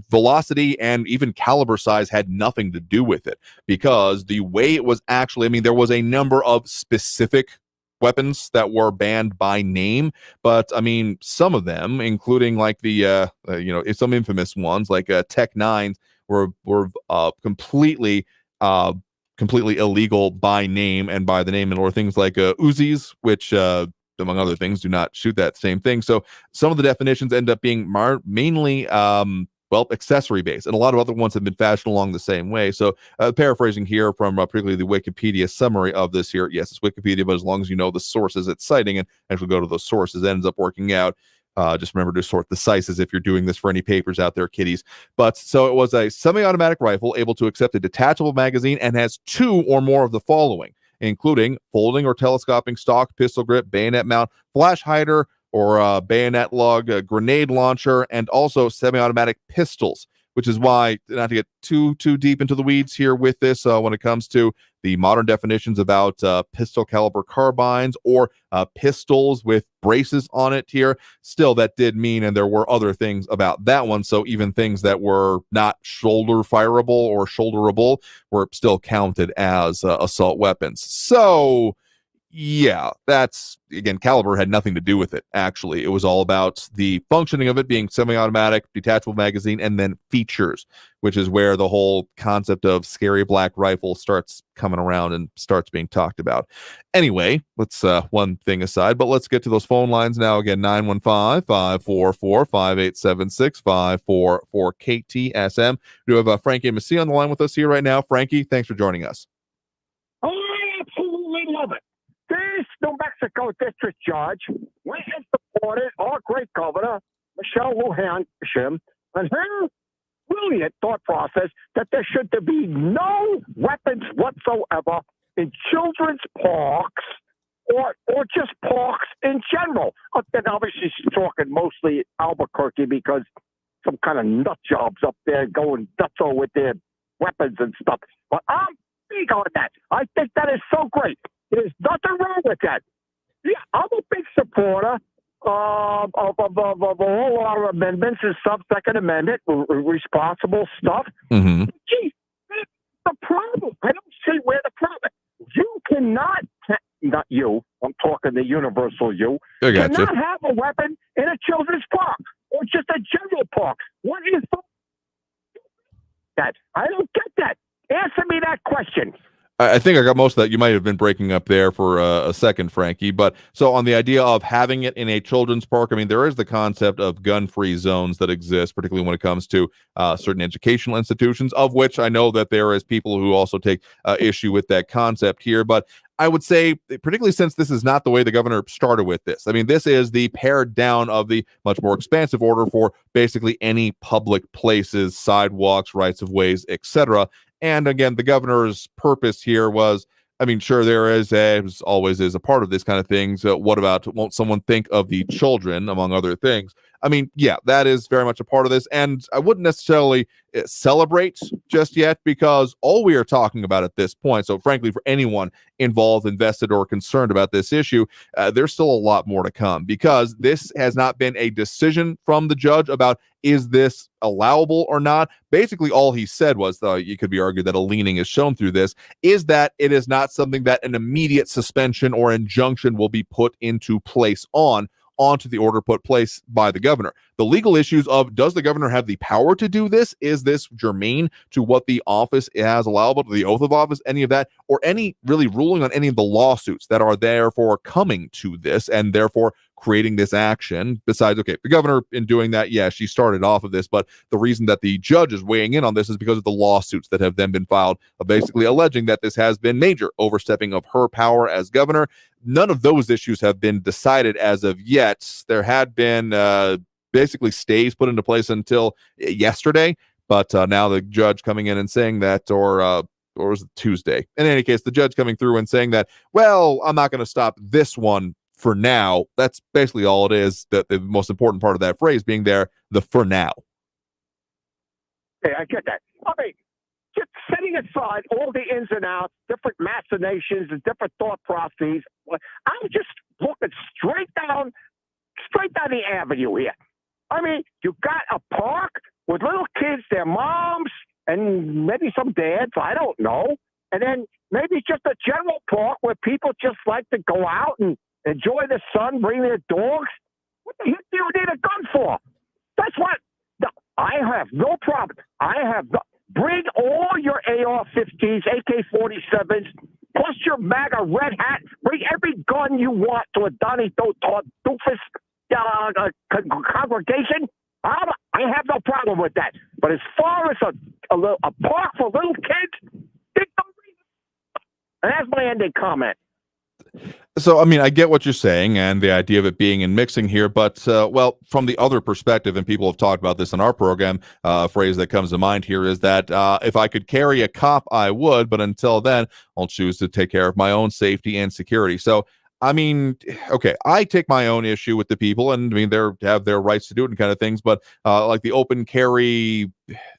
velocity and even caliber size had nothing to do with it, because the way it was actually, I mean, there was a number of specific weapons that were banned by name, but I mean, some of them, including like the some infamous ones like Tech 9s were completely illegal by name and by the name, and or things like Uzis, which among other things do not shoot that same thing. So some of the definitions end up being mainly accessory based, and a lot of other ones have been fashioned along the same way. So paraphrasing here from particularly the Wikipedia summary of this here, yes, it's Wikipedia, but as long as you know the sources it's citing and actually go to those sources, it ends up working out. Just remember to sort the sizes if you're doing this for any papers out there, kiddies. But so it was a semi-automatic rifle able to accept a detachable magazine and has 2 or more of the following, including folding or telescoping stock, pistol grip, bayonet mount, flash hider, or bayonet lug, a grenade launcher, and also semi-automatic pistols, which is why, not to get too deep into the weeds here with this, when it comes to the modern definitions about pistol caliber carbines or pistols with braces on it here, still that did mean, and there were other things about that one, so even things that were not shoulder fireable or shoulderable were still counted as assault weapons. So yeah, that's, again, caliber had nothing to do with it, actually. It was all about the functioning of it being semi-automatic, detachable magazine, and then features, which is where the whole concept of scary black rifle starts coming around and starts being talked about. Anyway, let's one thing aside, but let's get to those phone lines now. Again, 915-544-5876, 544-KTSM. We have Frankie and Messi on the line with us here right now. Frankie, thanks for joining us. Oh, I absolutely love it. This New Mexico district judge went and supported our great governor, Michelle Lujan, and her brilliant thought process that there should be no weapons whatsoever in children's parks or just parks in general. And obviously she's talking mostly Albuquerque because some kind of nut jobs up there going nutso with their weapons and stuff. But I'm big on that. I think that is so great. There's nothing wrong with that. Yeah, I'm a big supporter of all our amendments and stuff, Second Amendment, responsible stuff. Mm-hmm. Gee, that's the problem. I don't see where the problem. You cannot, not you, I'm talking the universal you, cannot have a weapon in a children's park or just a general park. What is that? I don't get that. Answer me that question. I think I got most of that. You might have been breaking up there for a second, Frankie. But so on the idea of having it in a children's park, I mean, there is the concept of gun-free zones that exist, particularly when it comes to certain educational institutions, of which I know that there is people who also take issue with that concept here. But I would say, particularly since this is not the way the governor started with this. I mean, this is the pared down of the much more expansive order for basically any public places, sidewalks, rights of ways, etc. And again, the governor's purpose here was, I mean, sure, there is as always is a part of this kind of thing. So what about, won't someone think of the children, among other things? I mean, yeah, that is very much a part of this. And I wouldn't necessarily celebrate just yet, because all we are talking about at this point, so frankly, for anyone involved, invested, or concerned about this issue, there's still a lot more to come, because this has not been a decision from the judge about is this allowable or not. Basically, all he said was, though you could be argued that a leaning is shown through this, is that it is not something that an immediate suspension or injunction will be put into place onto the order put place by the governor. The legal issues of, does the governor have the power to do this? Is this germane to what the office has allowable, to the oath of office, any of that, or any really ruling on any of the lawsuits that are therefore coming to this and therefore creating this action? Besides, okay, the governor in doing that, yeah, she started off of this, but the reason that the judge is weighing in on this is because of the lawsuits that have then been filed, basically alleging that this has been major overstepping of her power as governor. None of those issues have been decided as of yet. There had been basically stays put into place until yesterday, but now the judge coming in and saying that, or was it Tuesday? In any case, the judge coming through and saying that, well, I'm not going to stop this one for now. That's basically all it is. That the most important part of that phrase being there, the for now. Okay, I get that. I mean, just setting aside all the ins and outs, different machinations and different thought processes, I'm just looking straight down the avenue here. I mean, you got a park with little kids, their moms, and maybe some dads, I don't know. And then maybe it's just a general park where people just like to go out and enjoy the sun, bring their dogs. What the heck do you need a gun for? That's what I have no problem. Bring all your AR-15s, AK-47s, plus your MAGA red hat. Bring every gun you want to a Donnie Doofus congregation. I have no problem with that. But as far as a park for little kids, there's no reason. And that's my ending comment. So, I mean, I get what you're saying and the idea of it being in mixing here, but, well, from the other perspective, and people have talked about this in our program, a phrase that comes to mind here is that if I could carry a cop, I would, but until then, I'll choose to take care of my own safety and security. So, I mean, okay, I take my own issue with the people, and I mean, they have their rights to do it and kind of things, but like the open carry,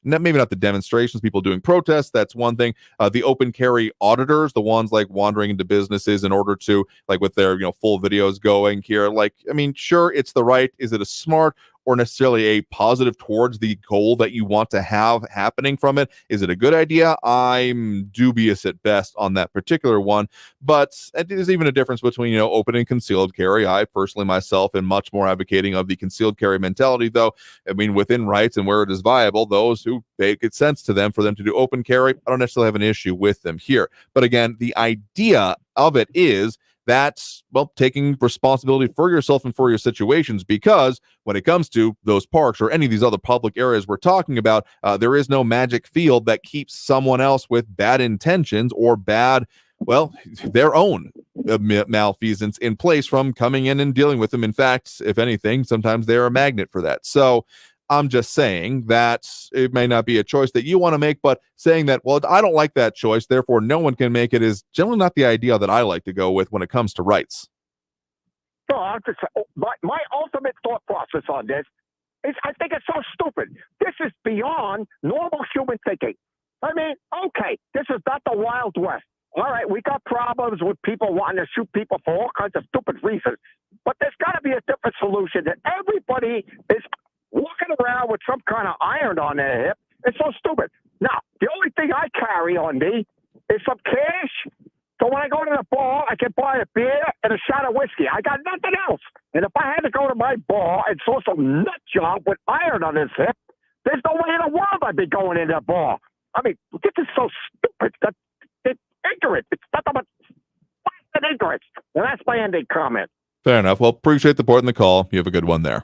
maybe not the demonstrations, people doing protests, that's one thing. The open carry auditors, the ones like wandering into businesses in order to, like with their, full videos going here, like, I mean, sure, it's the right. Is it a smart or necessarily a positive towards the goal that you want to have happening from it? Is it a good idea? I'm dubious at best on that particular one, but there's even a difference between, open and concealed carry. I personally myself am much more advocating of the concealed carry mentality, though. I mean, within rights and where it is viable, those who make it sense to them for them to do open carry, I don't necessarily have an issue with them here. But again, the idea of it is that's, well, taking responsibility for yourself and for your situations, because when it comes to those parks or any of these other public areas we're talking about, there is no magic field that keeps someone else with bad intentions or bad, well, their own malfeasance in place from coming in and dealing with them. In fact, if anything, sometimes they're a magnet for that. So I'm just saying that it may not be a choice that you want to make, but saying that, well, I don't like that choice, therefore no one can make it, is generally not the idea that I like to go with when it comes to rights. No, I'm just, my ultimate thought process on this is I think it's so stupid. This is beyond normal human thinking. I mean, okay, this is not the Wild West. All right, we got problems with people wanting to shoot people for all kinds of stupid reasons, but there's got to be a different solution that everybody is walking around with some kind of iron on their hip. It's so stupid. Now, the only thing I carry on me is some cash. So when I go to the bar, I can buy a beer and a shot of whiskey. I got nothing else. And if I had to go to my bar and saw some nut job with iron on his hip, there's no way in the world I'd be going in that bar. I mean, this is so stupid. It's ignorant. It's nothing but blasted ignorance. And that's my ending comment. Fair enough. Well, appreciate the port and the call. You have a good one there.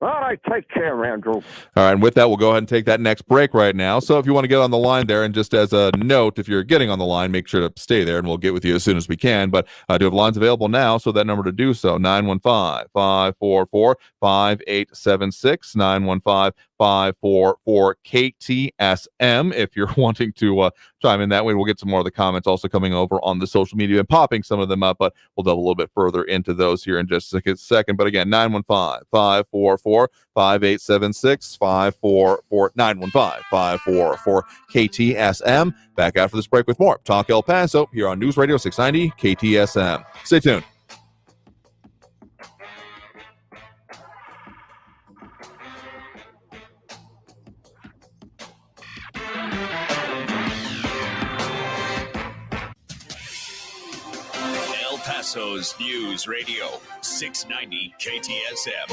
All right, take care, Andrew. All right, and with that, we'll go ahead and take that next break right now. So if you want to get on the line there, and just as a note, if you're getting on the line, make sure to stay there, and we'll get with you as soon as we can. But I do have lines available now, so that number to do so, 915-544-5876, 915-544-KTSM. If you're wanting to chime in that way, we'll get some more of the comments also coming over on the social media and popping some of them up, but we'll delve a little bit further into those here in just a second. But again, 915-544-5876, 915-544-KTSM. Back after this break with more Talk El Paso here on News Radio 690 KTSM. Stay tuned. El Paso's News Radio 690 KTSM.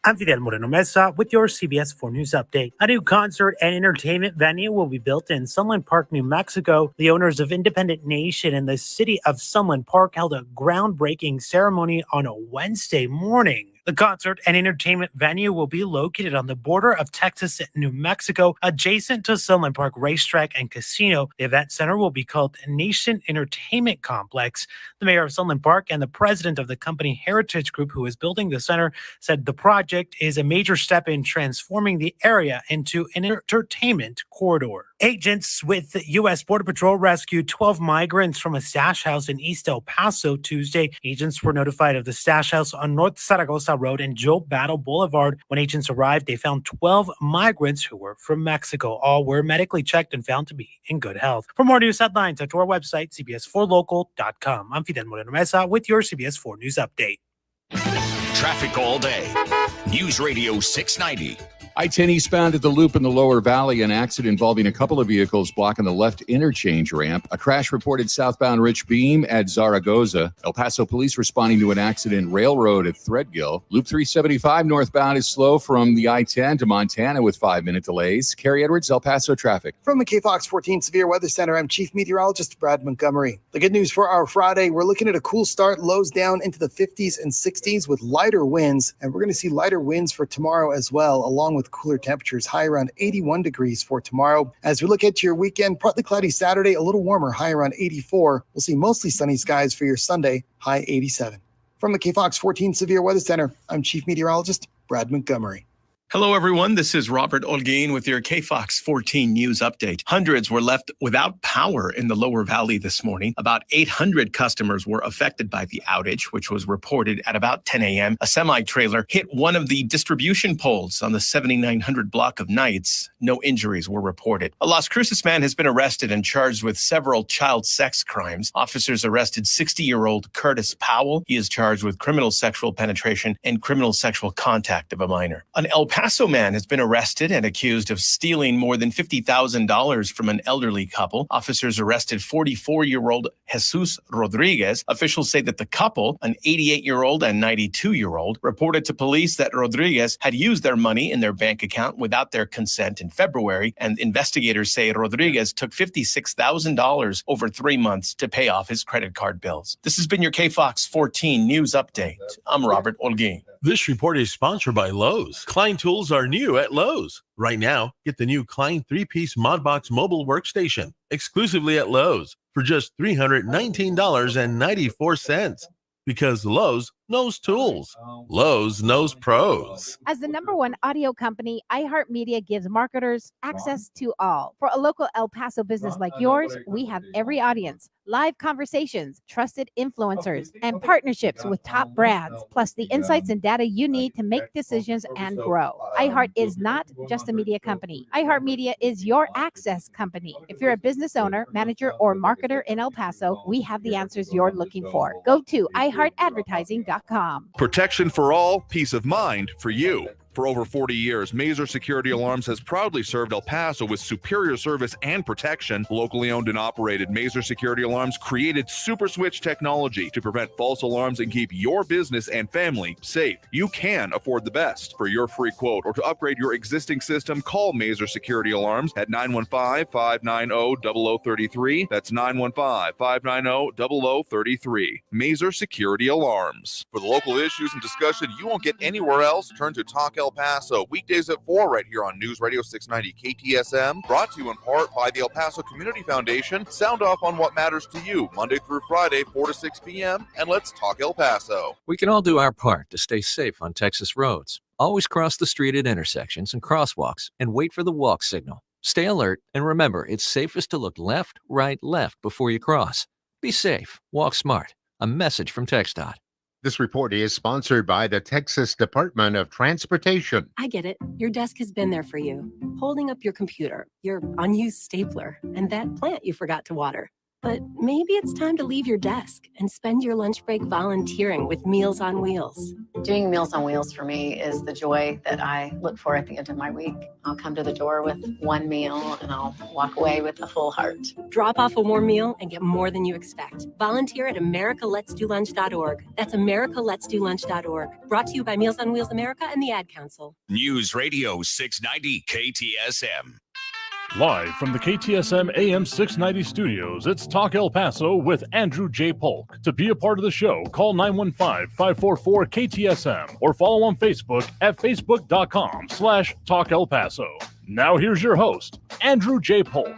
I'm Fidel Moreno Mesa with your CBS 4 News Update. A new concert and entertainment venue will be built in Sunland Park, New Mexico. The owners of Independent Nation and the city of Sunland Park held a groundbreaking ceremony on a Wednesday morning. The concert and entertainment venue will be located on the border of Texas and New Mexico, adjacent to Sunland Park Racetrack and Casino. The event center will be called Nation Entertainment Complex. The mayor of Sunland Park and the president of the company Heritage Group, who is building the center, said the project is a major step in transforming the area into an entertainment corridor. Agents with the U.S. Border Patrol rescued 12 migrants from a stash house in East El Paso Tuesday. Agents were notified of the stash house on North Zaragoza Road and Joe Battle Boulevard. When agents arrived, they found 12 migrants who were from Mexico. All were medically checked and found to be in good health. For more news headlines, head to our website, cbs4local.com. I'm Fidel Moreno Mesa with your CBS 4 News Update. Traffic all day. News Radio 690. I-10 eastbound at the loop in the lower valley, an accident involving a couple of vehicles blocking the left interchange ramp. A crash reported southbound Rich Beam at Zaragoza. El Paso police responding to an accident railroad at Threadgill. Loop 375 northbound is slow from the I-10 to Montana with 5-minute delays. Kerry Edwards, El Paso traffic. From the KFOX 14 Severe Weather Center, I'm Chief Meteorologist Brad Montgomery. The good news for our Friday, we're looking at a cool start, lows down into the 50s and 60s with lighter winds, and we're going to see lighter winds for tomorrow as well, along with cooler temperatures, high around 81 degrees for tomorrow. As we look at your weekend, partly cloudy Saturday, a little warmer, high around 84. We'll see mostly sunny skies for your Sunday, high 87. From the KFOX 14 Severe Weather Center, I'm Chief Meteorologist Brad Montgomery. Hello, everyone. This is Robert Olguin with your KFOX 14 News Update. Hundreds were left without power in the lower valley this morning. About 800 customers were affected by the outage, which was reported at about 10 a.m. A semi-trailer hit one of the distribution poles on the 7900 block of Knights. No injuries were reported. A Las Cruces man has been arrested and charged with several child sex crimes. Officers arrested 60-year-old Curtis Powell. He is charged with criminal sexual penetration and criminal sexual contact of a minor. An El Paso man has been arrested and accused of stealing more than $50,000 from an elderly couple. Officers arrested 44-year-old Jesus Rodriguez. Officials say that the couple, an 88-year-old and 92-year-old, reported to police that Rodriguez had used their money in their bank account without their consent in February, and investigators say Rodriguez took $56,000 over 3 months to pay off his credit card bills. This has been your KFOX 14 News Update. I'm Robert Olguin. This report is sponsored by Lowe's. Klein tools are new at Lowe's. Right now, get the new Klein 3-piece Modbox mobile workstation exclusively at Lowe's for just $319.94. Because Lowe's knows tools. Lowe's knows pros. As the #1 audio company, iHeartMedia gives marketers access to all. For a local El Paso business like yours, we have every audience, live conversations, trusted influencers, and partnerships with top brands, plus the insights and data you need to make decisions and grow. iHeart is not just a media company. iHeartMedia is your access company. If you're a business owner, manager, or marketer in El Paso, we have the answers you're looking for. Go to iHeartAdvertising.com. Protection for all, peace of mind for you. For over 40 years, Mazer Security Alarms has proudly served El Paso with superior service and protection. Locally owned and operated, Mazer Security Alarms created Super Switch technology to prevent false alarms and keep your business and family safe. You can afford the best. For your free quote or to upgrade your existing system, call Mazer Security Alarms at 915-590-0033. That's 915-590-0033. Mazer Security Alarms. For the local issues and discussion you won't get anywhere else, turn to Talk El Paso, weekdays at 4 right here on News Radio 690 KTSM, brought to you in part by the El Paso Community Foundation. Sound off on what matters to you, Monday through Friday, 4 to 6 p.m., and let's talk El Paso. We can all do our part to stay safe on Texas roads. Always cross the street at intersections and crosswalks and wait for the walk signal. Stay alert and remember, it's safest to look left, right, left before you cross. Be safe. Walk smart. A message from TxDOT. This report is sponsored by the Texas Department of Transportation. I get it. Your desk has been there for you, holding up your computer, your unused stapler, and that plant you forgot to water. But maybe it's time to leave your desk and spend your lunch break volunteering with Meals on Wheels. Doing Meals on Wheels for me is the joy that I look for at the end of my week. I'll come to the door with one meal and I'll walk away with a full heart. Drop off a warm meal and get more than you expect. Volunteer at americaletsdolunch.org. That's americaletsdolunch.org. Brought to you by Meals on Wheels America and the Ad Council. News Radio 690 KTSM. Live from the KTSM AM 690 studios, it's Talk El Paso with Andrew J. Polk. To be a part of the show, call 915-544-KTSM or follow on Facebook at facebook.com/Talk El Paso. Now here's your host, Andrew J. Polk.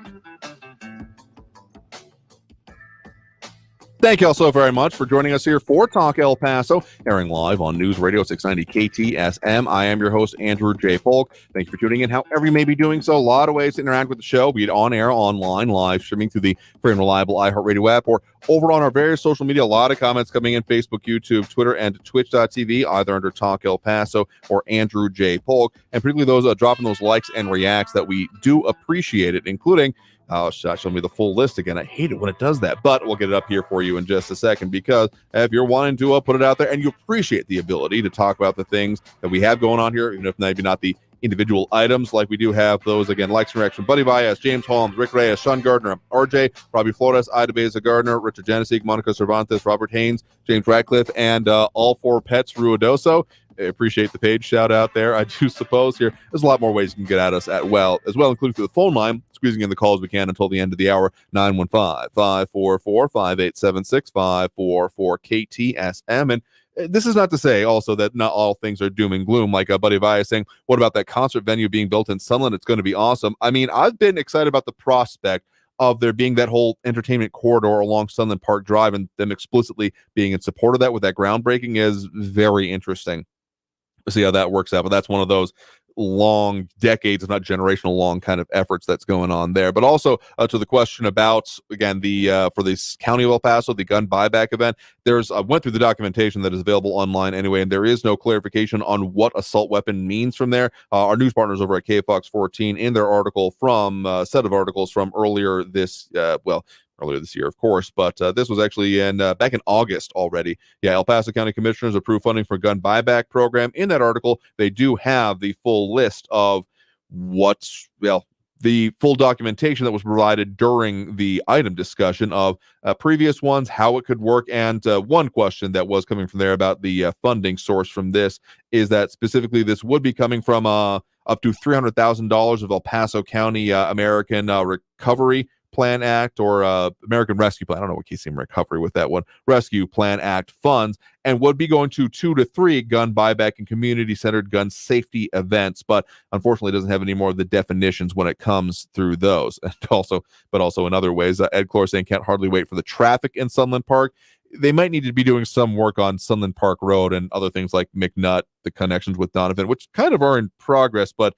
Thank you all so very much for joining us here for Talk El Paso, airing live on News Radio 690 KTSM. I am your host, Andrew J. Polk. Thank you for tuning in, however you may be doing so. A lot of ways to interact with the show, be it on air, online, live, streaming through the free and reliable iHeartRadio app, or over on our various social media. A lot of comments coming in, Facebook, YouTube, Twitter, and Twitch.tv, either under Talk El Paso or Andrew J. Polk. And particularly those dropping those likes and reacts that we do appreciate it, including show me the full list again. I hate it when it does that, but we'll get it up here for you in just a second, because if you're wanting to put it out there and you appreciate the ability to talk about the things that we have going on here, even if maybe not the individual items, like we do have those again: Lex Reaction, Buddy Baez, James Holmes, Rick Reyes, Sean Gardner, RJ, Robbie Flores, Ida Beza Gardner, Richard Janicek, Monica Cervantes, Robert Haynes, James Ratcliffe, and all four pets Ruidoso. I appreciate the page shout out there. I do suppose here there's a lot more ways you can get at us as well, including through the phone line, squeezing in the calls we can until the end of the hour. 915-544-5876, 544-KTSM. And this is not to say also that not all things are doom and gloom, like Buddy Vaya saying, what about that concert venue being built in Sunland? It's going to be awesome. I mean, I've been excited about the prospect of there being that whole entertainment corridor along Sunland Park Drive, and them explicitly being in support of that with that groundbreaking is very interesting. We'll see how that works out, but that's one of those long decades, if not generational long kind of efforts that's going on there. But also to the question about, again, the for this County of El Paso, the gun buyback event, there's went through the documentation that is available online anyway, and there is no clarification on what assault weapon means from there. Our news partners over at KFOX 14, in their article from set of articles from earlier this year, of course, but this was actually back in August already. Yeah, El Paso County Commissioners approved funding for gun buyback program. In that article, they do have the full list of the full documentation that was provided during the item discussion of previous ones, how it could work. And one question that was coming from there about the funding source from this is that specifically this would be coming from up to $300,000 of El Paso County American Recovery Plan Act, or American Rescue Plan. I don't know what keeps saying recovery with that one. Rescue Plan Act funds, and would be going to 2 to 3 gun buyback and community-centered gun safety events. But unfortunately, it doesn't have any more of the definitions when it comes through those. And also in other ways, Ed Clore saying can't hardly wait for the traffic in Sunland Park. They might need to be doing some work on Sunland Park Road and other things like McNutt, the connections with Donovan, which kind of are in progress, but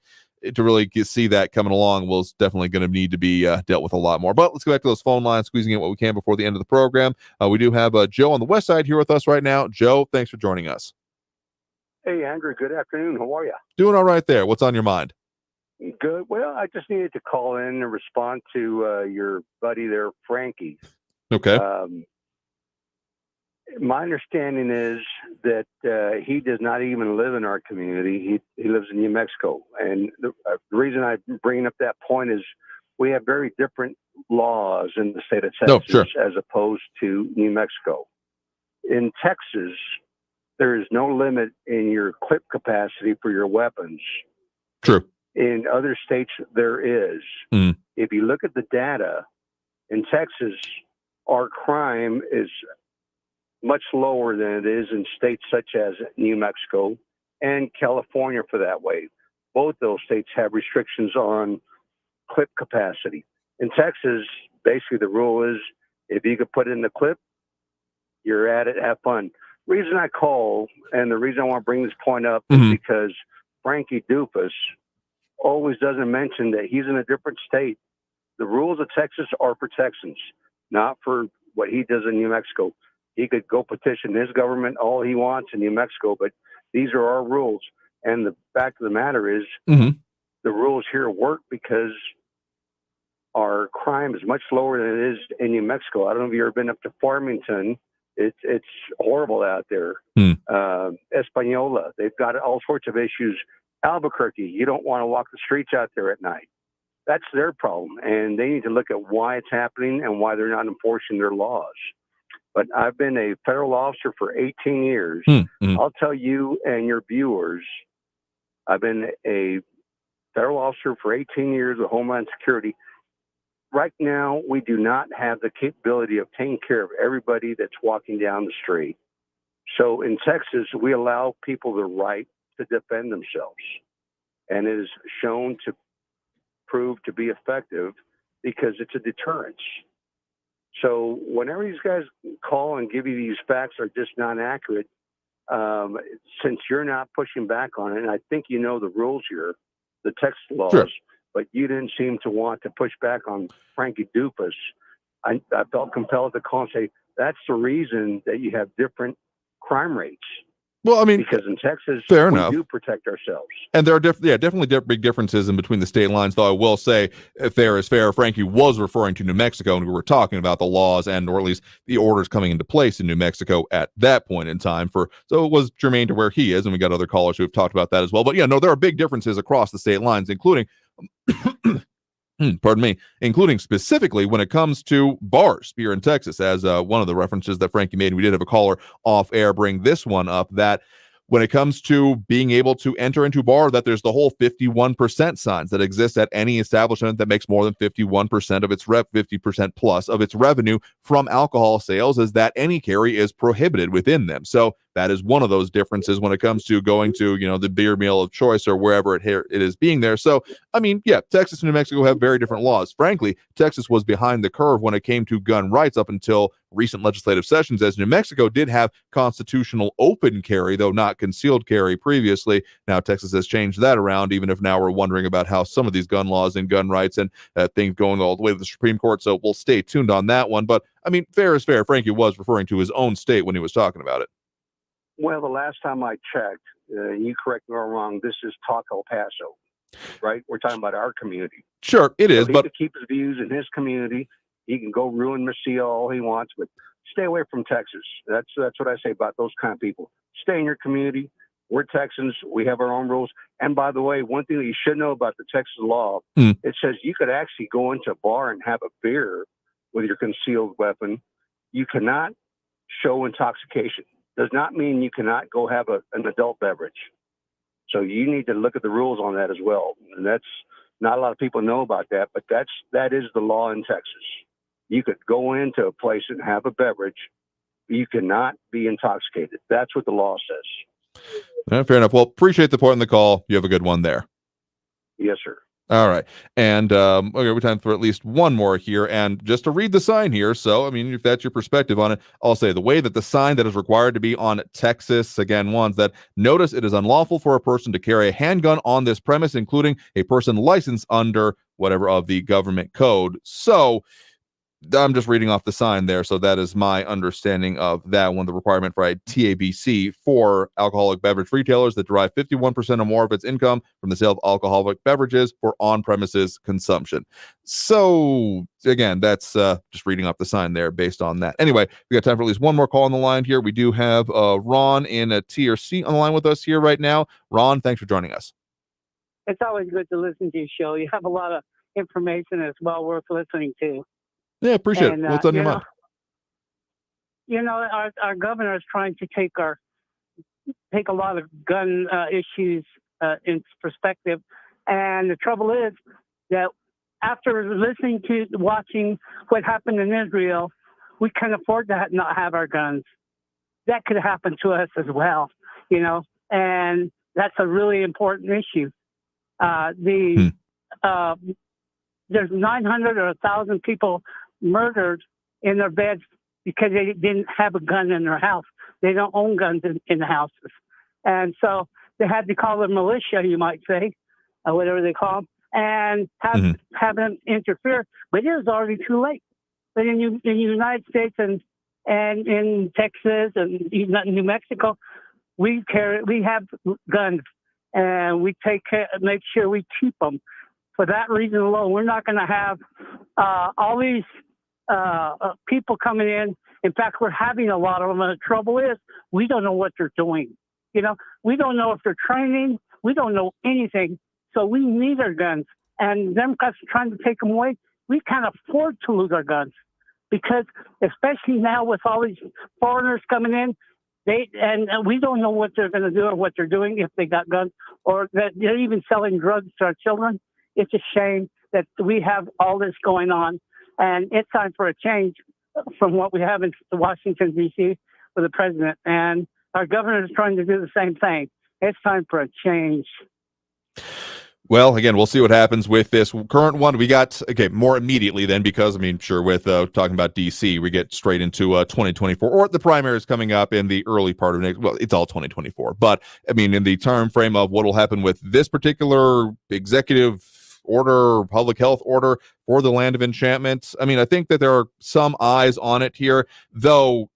to really see that coming along was definitely going to need to be dealt with a lot more. But let's go back to those phone lines, squeezing in what we can before the end of the program. We do have Joe on the west side here with us right now. Joe, thanks for joining us. Hey, Andrew. Good afternoon. How are you? Doing all right there. What's on your mind? Good. Well, I just needed to call in and respond to your buddy there, Frankie. Okay. My understanding is that he does not even live in our community. He lives in New Mexico. And the reason I'm bringing up that point is we have very different laws in the state of Texas as opposed to New Mexico. In Texas, there is no limit in your clip capacity for your weapons. True. In other states, there is. Mm. If you look at the data, in Texas, our crime is much lower than it is in states such as New Mexico and California, for that way. Both those states have restrictions on clip capacity. In Texas, basically the rule is if you could put it in the clip, you're at it, have fun. Reason I call, and the reason I want to bring this point up is because Frankie Doofus always doesn't mention that he's in a different state. The rules of Texas are for Texans, not for what he does in New Mexico. He could go petition his government all he wants in New Mexico, but these are our rules. And the fact of the matter is, the rules here work because our crime is much lower than it is in New Mexico. I don't know if you've ever been up to Farmington. It's horrible out there. Española, they've got all sorts of issues. Albuquerque, you don't want to walk the streets out there at night. That's their problem, and they need to look at why it's happening and why they're not enforcing their laws. But I've been a federal officer for 18 years. I'll tell you and your viewers, I've been a federal officer for 18 years with Homeland Security. Right now, we do not have the capability of taking care of everybody that's walking down the street. So in Texas, we allow people the right to defend themselves. And it is shown to prove to be effective because it's a deterrence. So whenever these guys call and give you these facts are just not accurate, since you're not pushing back on it, and I think you know the rules here, the Texas laws, but you didn't seem to want to push back on Frankie Doofus, I felt compelled to call and say, that's the reason that you have different crime rates. Well, I mean, because in Texas, fair we enough. do protect ourselves. And there are definitely big differences in between the state lines, though I will say fair is fair. Frankie was referring to New Mexico, and we were talking about the laws and or at least the orders coming into place in New Mexico at that point in time. So it was germane to where he is, and we got other callers who have talked about that as well. But yeah, no, there are big differences across the state lines, including pardon me, including specifically when it comes to bars here in Texas, as one of the references that Frankie made. We did have a caller off air bring this one up, that when it comes to being able to enter into bar, that there's the whole 51% signs that exist at any establishment that makes more than 51% of its 50% plus of its revenue from alcohol sales, is that any carry is prohibited within them. So that is one of those differences when it comes to going to, the beer meal of choice or wherever it is being there. So, I mean, yeah, Texas and New Mexico have very different laws. Frankly, Texas was behind the curve when it came to gun rights up until recent legislative sessions, as New Mexico did have constitutional open carry, though not concealed carry previously. Now, Texas has changed that around, even if now we're wondering about how some of these gun laws and gun rights and things going all the way to the Supreme Court. So we'll stay tuned on that one. But, I mean, fair is fair. Frankie was referring to his own state when he was talking about it. Well, the last time I checked, you correct me if I'm wrong, this is Talk El Paso, right? We're talking about our community. Sure, it is, so he but can keep his views in his community. He can go ruin Mesilla all he wants, but stay away from Texas. That's what I say about those kind of people. Stay in your community. We're Texans. We have our own rules. And by the way, one thing that you should know about the Texas law, it says you could actually go into a bar and have a beer with your concealed weapon. You cannot show intoxication. Does not mean you cannot go have an adult beverage. So you need to look at the rules on that as well. And that's not a lot of people know about that, but that is the law in Texas. You could go into a place and have a beverage. You cannot be intoxicated. That's what the law says. Fair enough. Well, appreciate the point in the call. You have a good one there. Yes, sir. All right. And okay, we have time for at least one more here. And just to read the sign here, so, I mean, if that's your perspective on it, I'll say the way that the sign that is required to be on Texas, again, ones that notice it is unlawful for a person to carry a handgun on this premise, including a person licensed under whatever of the government code. So I'm just reading off the sign there. So that is my understanding of that one, the requirement for a TABC for alcoholic beverage retailers that derive 51% or more of its income from the sale of alcoholic beverages for on-premises consumption. So again, that's just reading off the sign there based on that. Anyway, we got time for at least one more call on the line here. We do have Ron in a TRC on the line with us here right now. Ron, thanks for joining us. It's always good to listen to your show. You have a lot of information that's well worth listening to. Yeah, appreciate it. What's on your mind? Our governor is trying to take a lot of gun issues in perspective, and the trouble is that after watching what happened in Israel, we can afford to not have our guns. That could happen to us as well, and that's a really important issue. There's 900 or 1,000 people murdered in their beds because they didn't have a gun in their house. They don't own guns in the houses. And so they had to call the militia, you might say, or whatever they call them, and have them interfere. But it was already too late. But in the United States and in Texas and New Mexico, we have guns, and we make sure we keep them. For that reason alone, we're not going to have all these people coming in. In fact, we're having a lot of them. And the trouble is, we don't know what they're doing. We don't know if they're training. We don't know anything. So we need our guns. And them guys trying to take them away, we can't afford to lose our guns. Because especially now with all these foreigners coming in, and we don't know what they're going to do or what they're doing if they got guns, or that they're even selling drugs to our children. It's a shame that we have all this going on, and it's time for a change from what we have in Washington, D.C. with the president. And our governor is trying to do the same thing. It's time for a change. Well, again, we'll see what happens with this current one. We got, more immediately then, because, with talking about D.C., we get straight into 2024, or the primaries coming up in the early part of next, well, it's all 2024. But, in the time frame of what will happen with this particular executive order, public health order for the land of enchantment, I think that there are some eyes on it here, though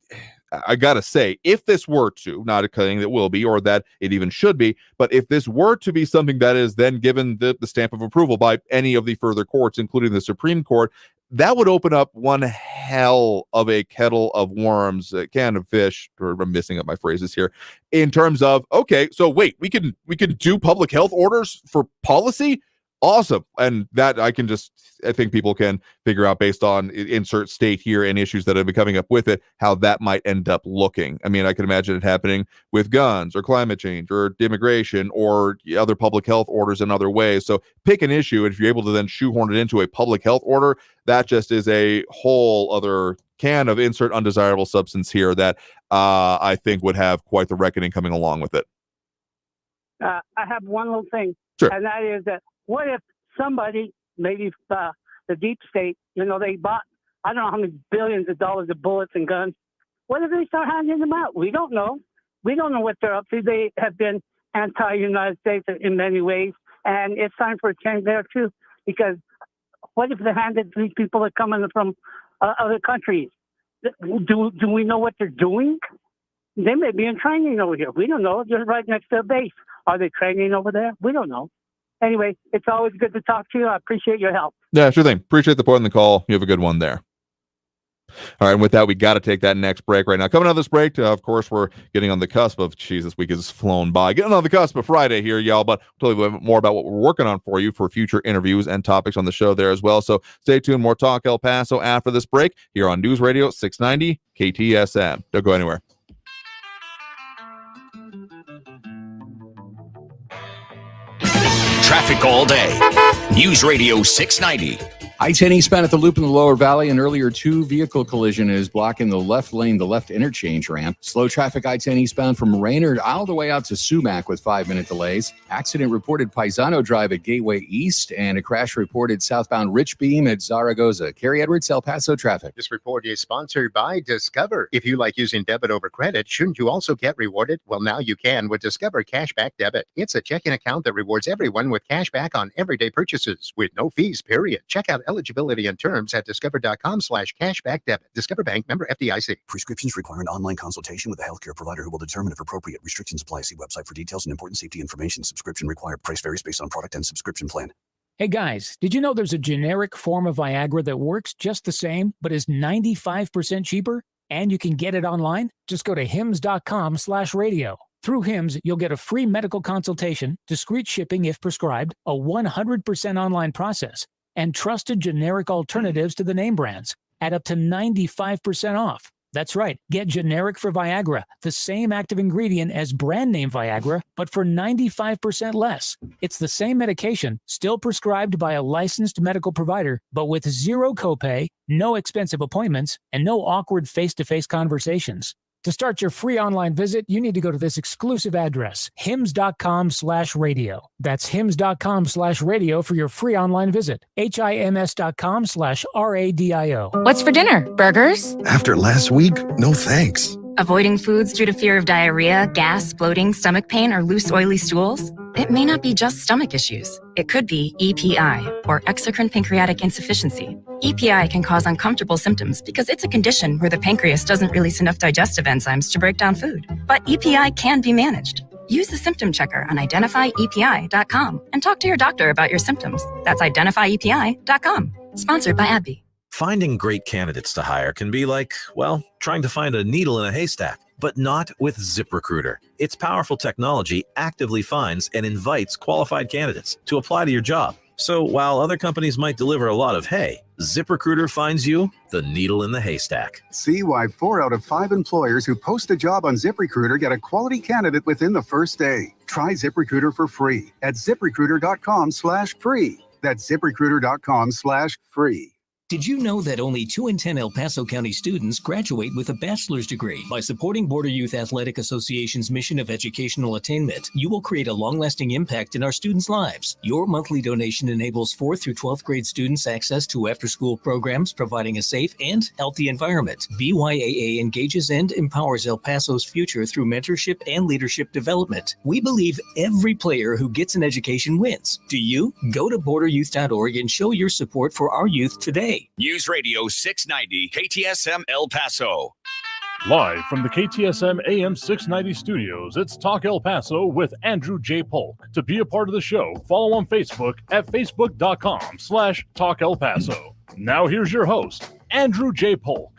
I gotta say, if this were to, not a thing that will be or that it even should be, but if this were to be something that is then given the stamp of approval by any of the further courts, including the Supreme Court, that would open up one hell of a kettle of worms, a can of fish, or I'm missing up my phrases here, in terms of, okay, so wait, we can do public health orders for policy? Awesome. And that I think people can figure out based on insert state here and issues that have been coming up with it, how that might end up looking. I mean, I can imagine it happening with guns or climate change or immigration or other public health orders in other ways. So pick an issue, and if you're able to then shoehorn it into a public health order, that just is a whole other can of insert undesirable substance here that I think would have quite the reckoning coming along with it. I have one little thing, Sure. And that is that what if somebody, maybe the deep state, they bought, I don't know how many billions of dollars of bullets and guns. What if they start handing them out? We don't know. We don't know what they're up to. They have been anti-United States in many ways, and it's time for a change there too. Because what if they handed these people that come in from other countries? Do we know what they're doing? They may be in training over here. We don't know. They're right next to a base. Are they training over there? We don't know. Anyway, it's always good to talk to you. I appreciate your help. Yeah, sure thing. Appreciate the point in the call. You have a good one there. All right, and with that, we got to take that next break right now. Coming out of this break, of course, we're getting on the cusp of, this week has flown by. Getting on the cusp of Friday here, y'all, but I'll tell you a little bit more about what we're working on for you for future interviews and topics on the show there as well. So stay tuned. More Talk El Paso after this break here on News Radio 690 KTSM. Don't go anywhere. Traffic all day. News Radio 690. I-10 eastbound at the loop in the lower valley. An earlier two-vehicle collision is blocking the left lane, the left interchange ramp. Slow traffic I-10 eastbound from Raynard all the way out to Sumac with 5-minute delays. Accident reported Paisano Drive at Gateway East, and a crash reported southbound Rich Beam at Zaragoza. Kerry Edwards, El Paso traffic. This report is sponsored by Discover. If you like using debit over credit, shouldn't you also get rewarded? Well, now you can with Discover Cashback Debit. It's a checking account that rewards everyone with cash back on everyday purchases with no fees, period. Check out eligibility and terms at discover.com/cashbackdebit. Discover Bank, member FDIC. Prescriptions require an online consultation with a healthcare provider who will determine if appropriate. Restrictions apply. See website for details and important safety information. Subscription required. Price varies based on product and subscription plan. Hey guys, did you know there's a generic form of Viagra that works just the same, but is 95% cheaper? And you can get it online? Just go to hims.com/radio. Through Hims, you'll get a free medical consultation, discreet shipping if prescribed, a 100% online process, and trusted generic alternatives to the name brands at up to 95% off. That's right. Get generic for Viagra, the same active ingredient as brand name Viagra, but for 95% less. It's the same medication, still prescribed by a licensed medical provider, but with zero copay, no expensive appointments, and no awkward face-to-face conversations. To start your free online visit, you need to go to this exclusive address, hims.com/radio. That's hims.com/radio for your free online visit. hims.com/radio. What's for dinner? Burgers? After last week, no thanks. Avoiding foods due to fear of diarrhea, gas, bloating, stomach pain, or loose, oily stools? It may not be just stomach issues. It could be EPI, or exocrine pancreatic insufficiency. EPI can cause uncomfortable symptoms because it's a condition where the pancreas doesn't release enough digestive enzymes to break down food. But EPI can be managed. Use the symptom checker on identifyepi.com and talk to your doctor about your symptoms. That's identifyepi.com. Sponsored by AbbVie. Finding great candidates to hire can be like, well, trying to find a needle in a haystack, but not with ZipRecruiter. Its powerful technology actively finds and invites qualified candidates to apply to your job. So while other companies might deliver a lot of hay, ZipRecruiter finds you the needle in the haystack. See why 4 out of 5 employers who post a job on ZipRecruiter get a quality candidate within the first day. Try ZipRecruiter for free at ZipRecruiter.com/free. That's ZipRecruiter.com/free. Did you know that only 2 in 10 El Paso County students graduate with a bachelor's degree? By supporting Border Youth Athletic Association's mission of educational attainment, you will create a long-lasting impact in our students' lives. Your monthly donation enables 4th through 12th grade students access to after-school programs, providing a safe and healthy environment. BYAA engages and empowers El Paso's future through mentorship and leadership development. We believe every player who gets an education wins. Do you? Go to borderyouth.org and show your support for our youth today. News Radio 690 KTSM El Paso. Live from the KTSM AM 690 studios, it's Talk El Paso with Andrew J. Polk. To be a part of the show, follow on Facebook at facebook.com/Talk El Paso. Now here's your host, Andrew J. Polk.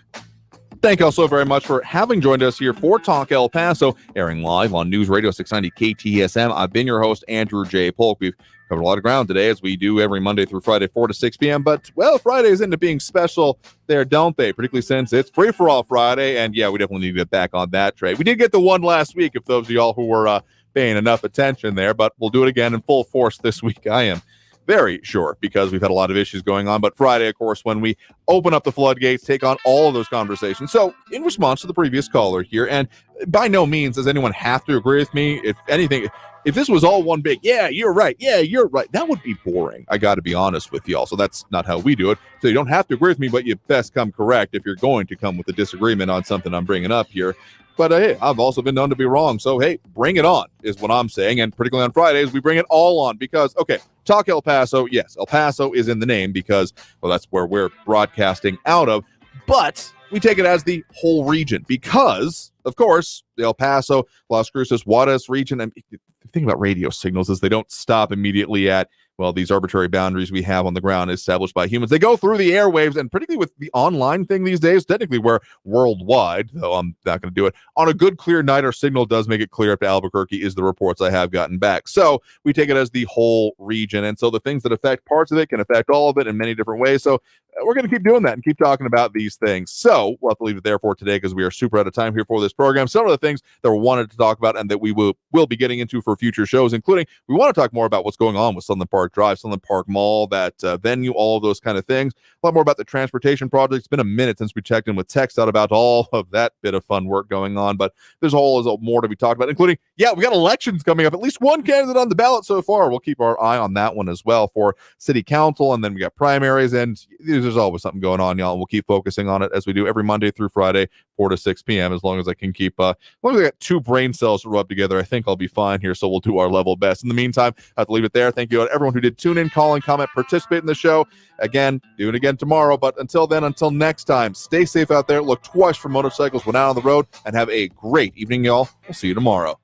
Thank you all so very much for having joined us here for Talk El Paso, airing live on News Radio 690 KTSM. I've been your host, Andrew J. Polk. We've covered a lot of ground today, as we do every Monday through Friday, 4 to 6 p.m. But, well, Fridays end up being special there, don't they? Particularly since it's Free-for-All Friday. And, yeah, we definitely need to get back on that train. We did get the one last week, if those of y'all who were paying enough attention there. But we'll do it again in full force this week, I am very sure, because we've had a lot of issues going on. But Friday, of course, when we open up the floodgates, take on all of those conversations. So in response to the previous caller here, and by no means does anyone have to agree with me. If anything, if this was all one big, yeah, you're right, that would be boring. I got to be honest with y'all. So that's not how we do it. So you don't have to agree with me, but you best come correct if you're going to come with a disagreement on something I'm bringing up here. But hey, I've also been known to be wrong. So hey, bring it on is what I'm saying. And particularly on Fridays, we bring it all on because, okay, Talk El Paso. Yes, El Paso is in the name because, well, that's where we're broadcasting out of. But we take it as the whole region because, of course, the El Paso, Las Cruces, Juarez region. And the thing about radio signals is they don't stop immediately at, well, these arbitrary boundaries we have on the ground established by humans. They go through the airwaves, and particularly with the online thing these days, technically we're worldwide, though I'm not going to do it. On a good, clear night, our signal does make it clear up to Albuquerque, is the reports I have gotten back. So we take it as the whole region, and so the things that affect parts of it can affect all of it in many different ways. So we're going to keep doing that and keep talking about these things. So we'll have to leave it there for today because we are super out of time here for this program. Some of the things that we wanted to talk about and that we will be getting into for future shows, including we want to talk more about what's going on with Sunland Park Drive, Sunland Park Mall, that venue, all of those kind of things. A lot more about the transportation project. It's been a minute since we checked in with TxDOT about all of that bit of fun work going on, but there's a whole more to be talked about, including, yeah, we got elections coming up. At least one candidate on the ballot so far. We'll keep our eye on that one as well for city council, and then we got primaries, and there's always something going on, y'all. We'll keep focusing on it as we do every Monday through Friday, 4 to 6 p.m. As long as I can keep, as long as I got two brain cells to rub together, I think I'll be fine here. So we'll do our level best. In the meantime, I have to leave it there. Thank you to everyone who did tune in, call in, comment, participate in the show. Again, do it again tomorrow. But until then, until next time, stay safe out there. Look twice for motorcycles when out on the road, and have a great evening, y'all. We'll see you tomorrow.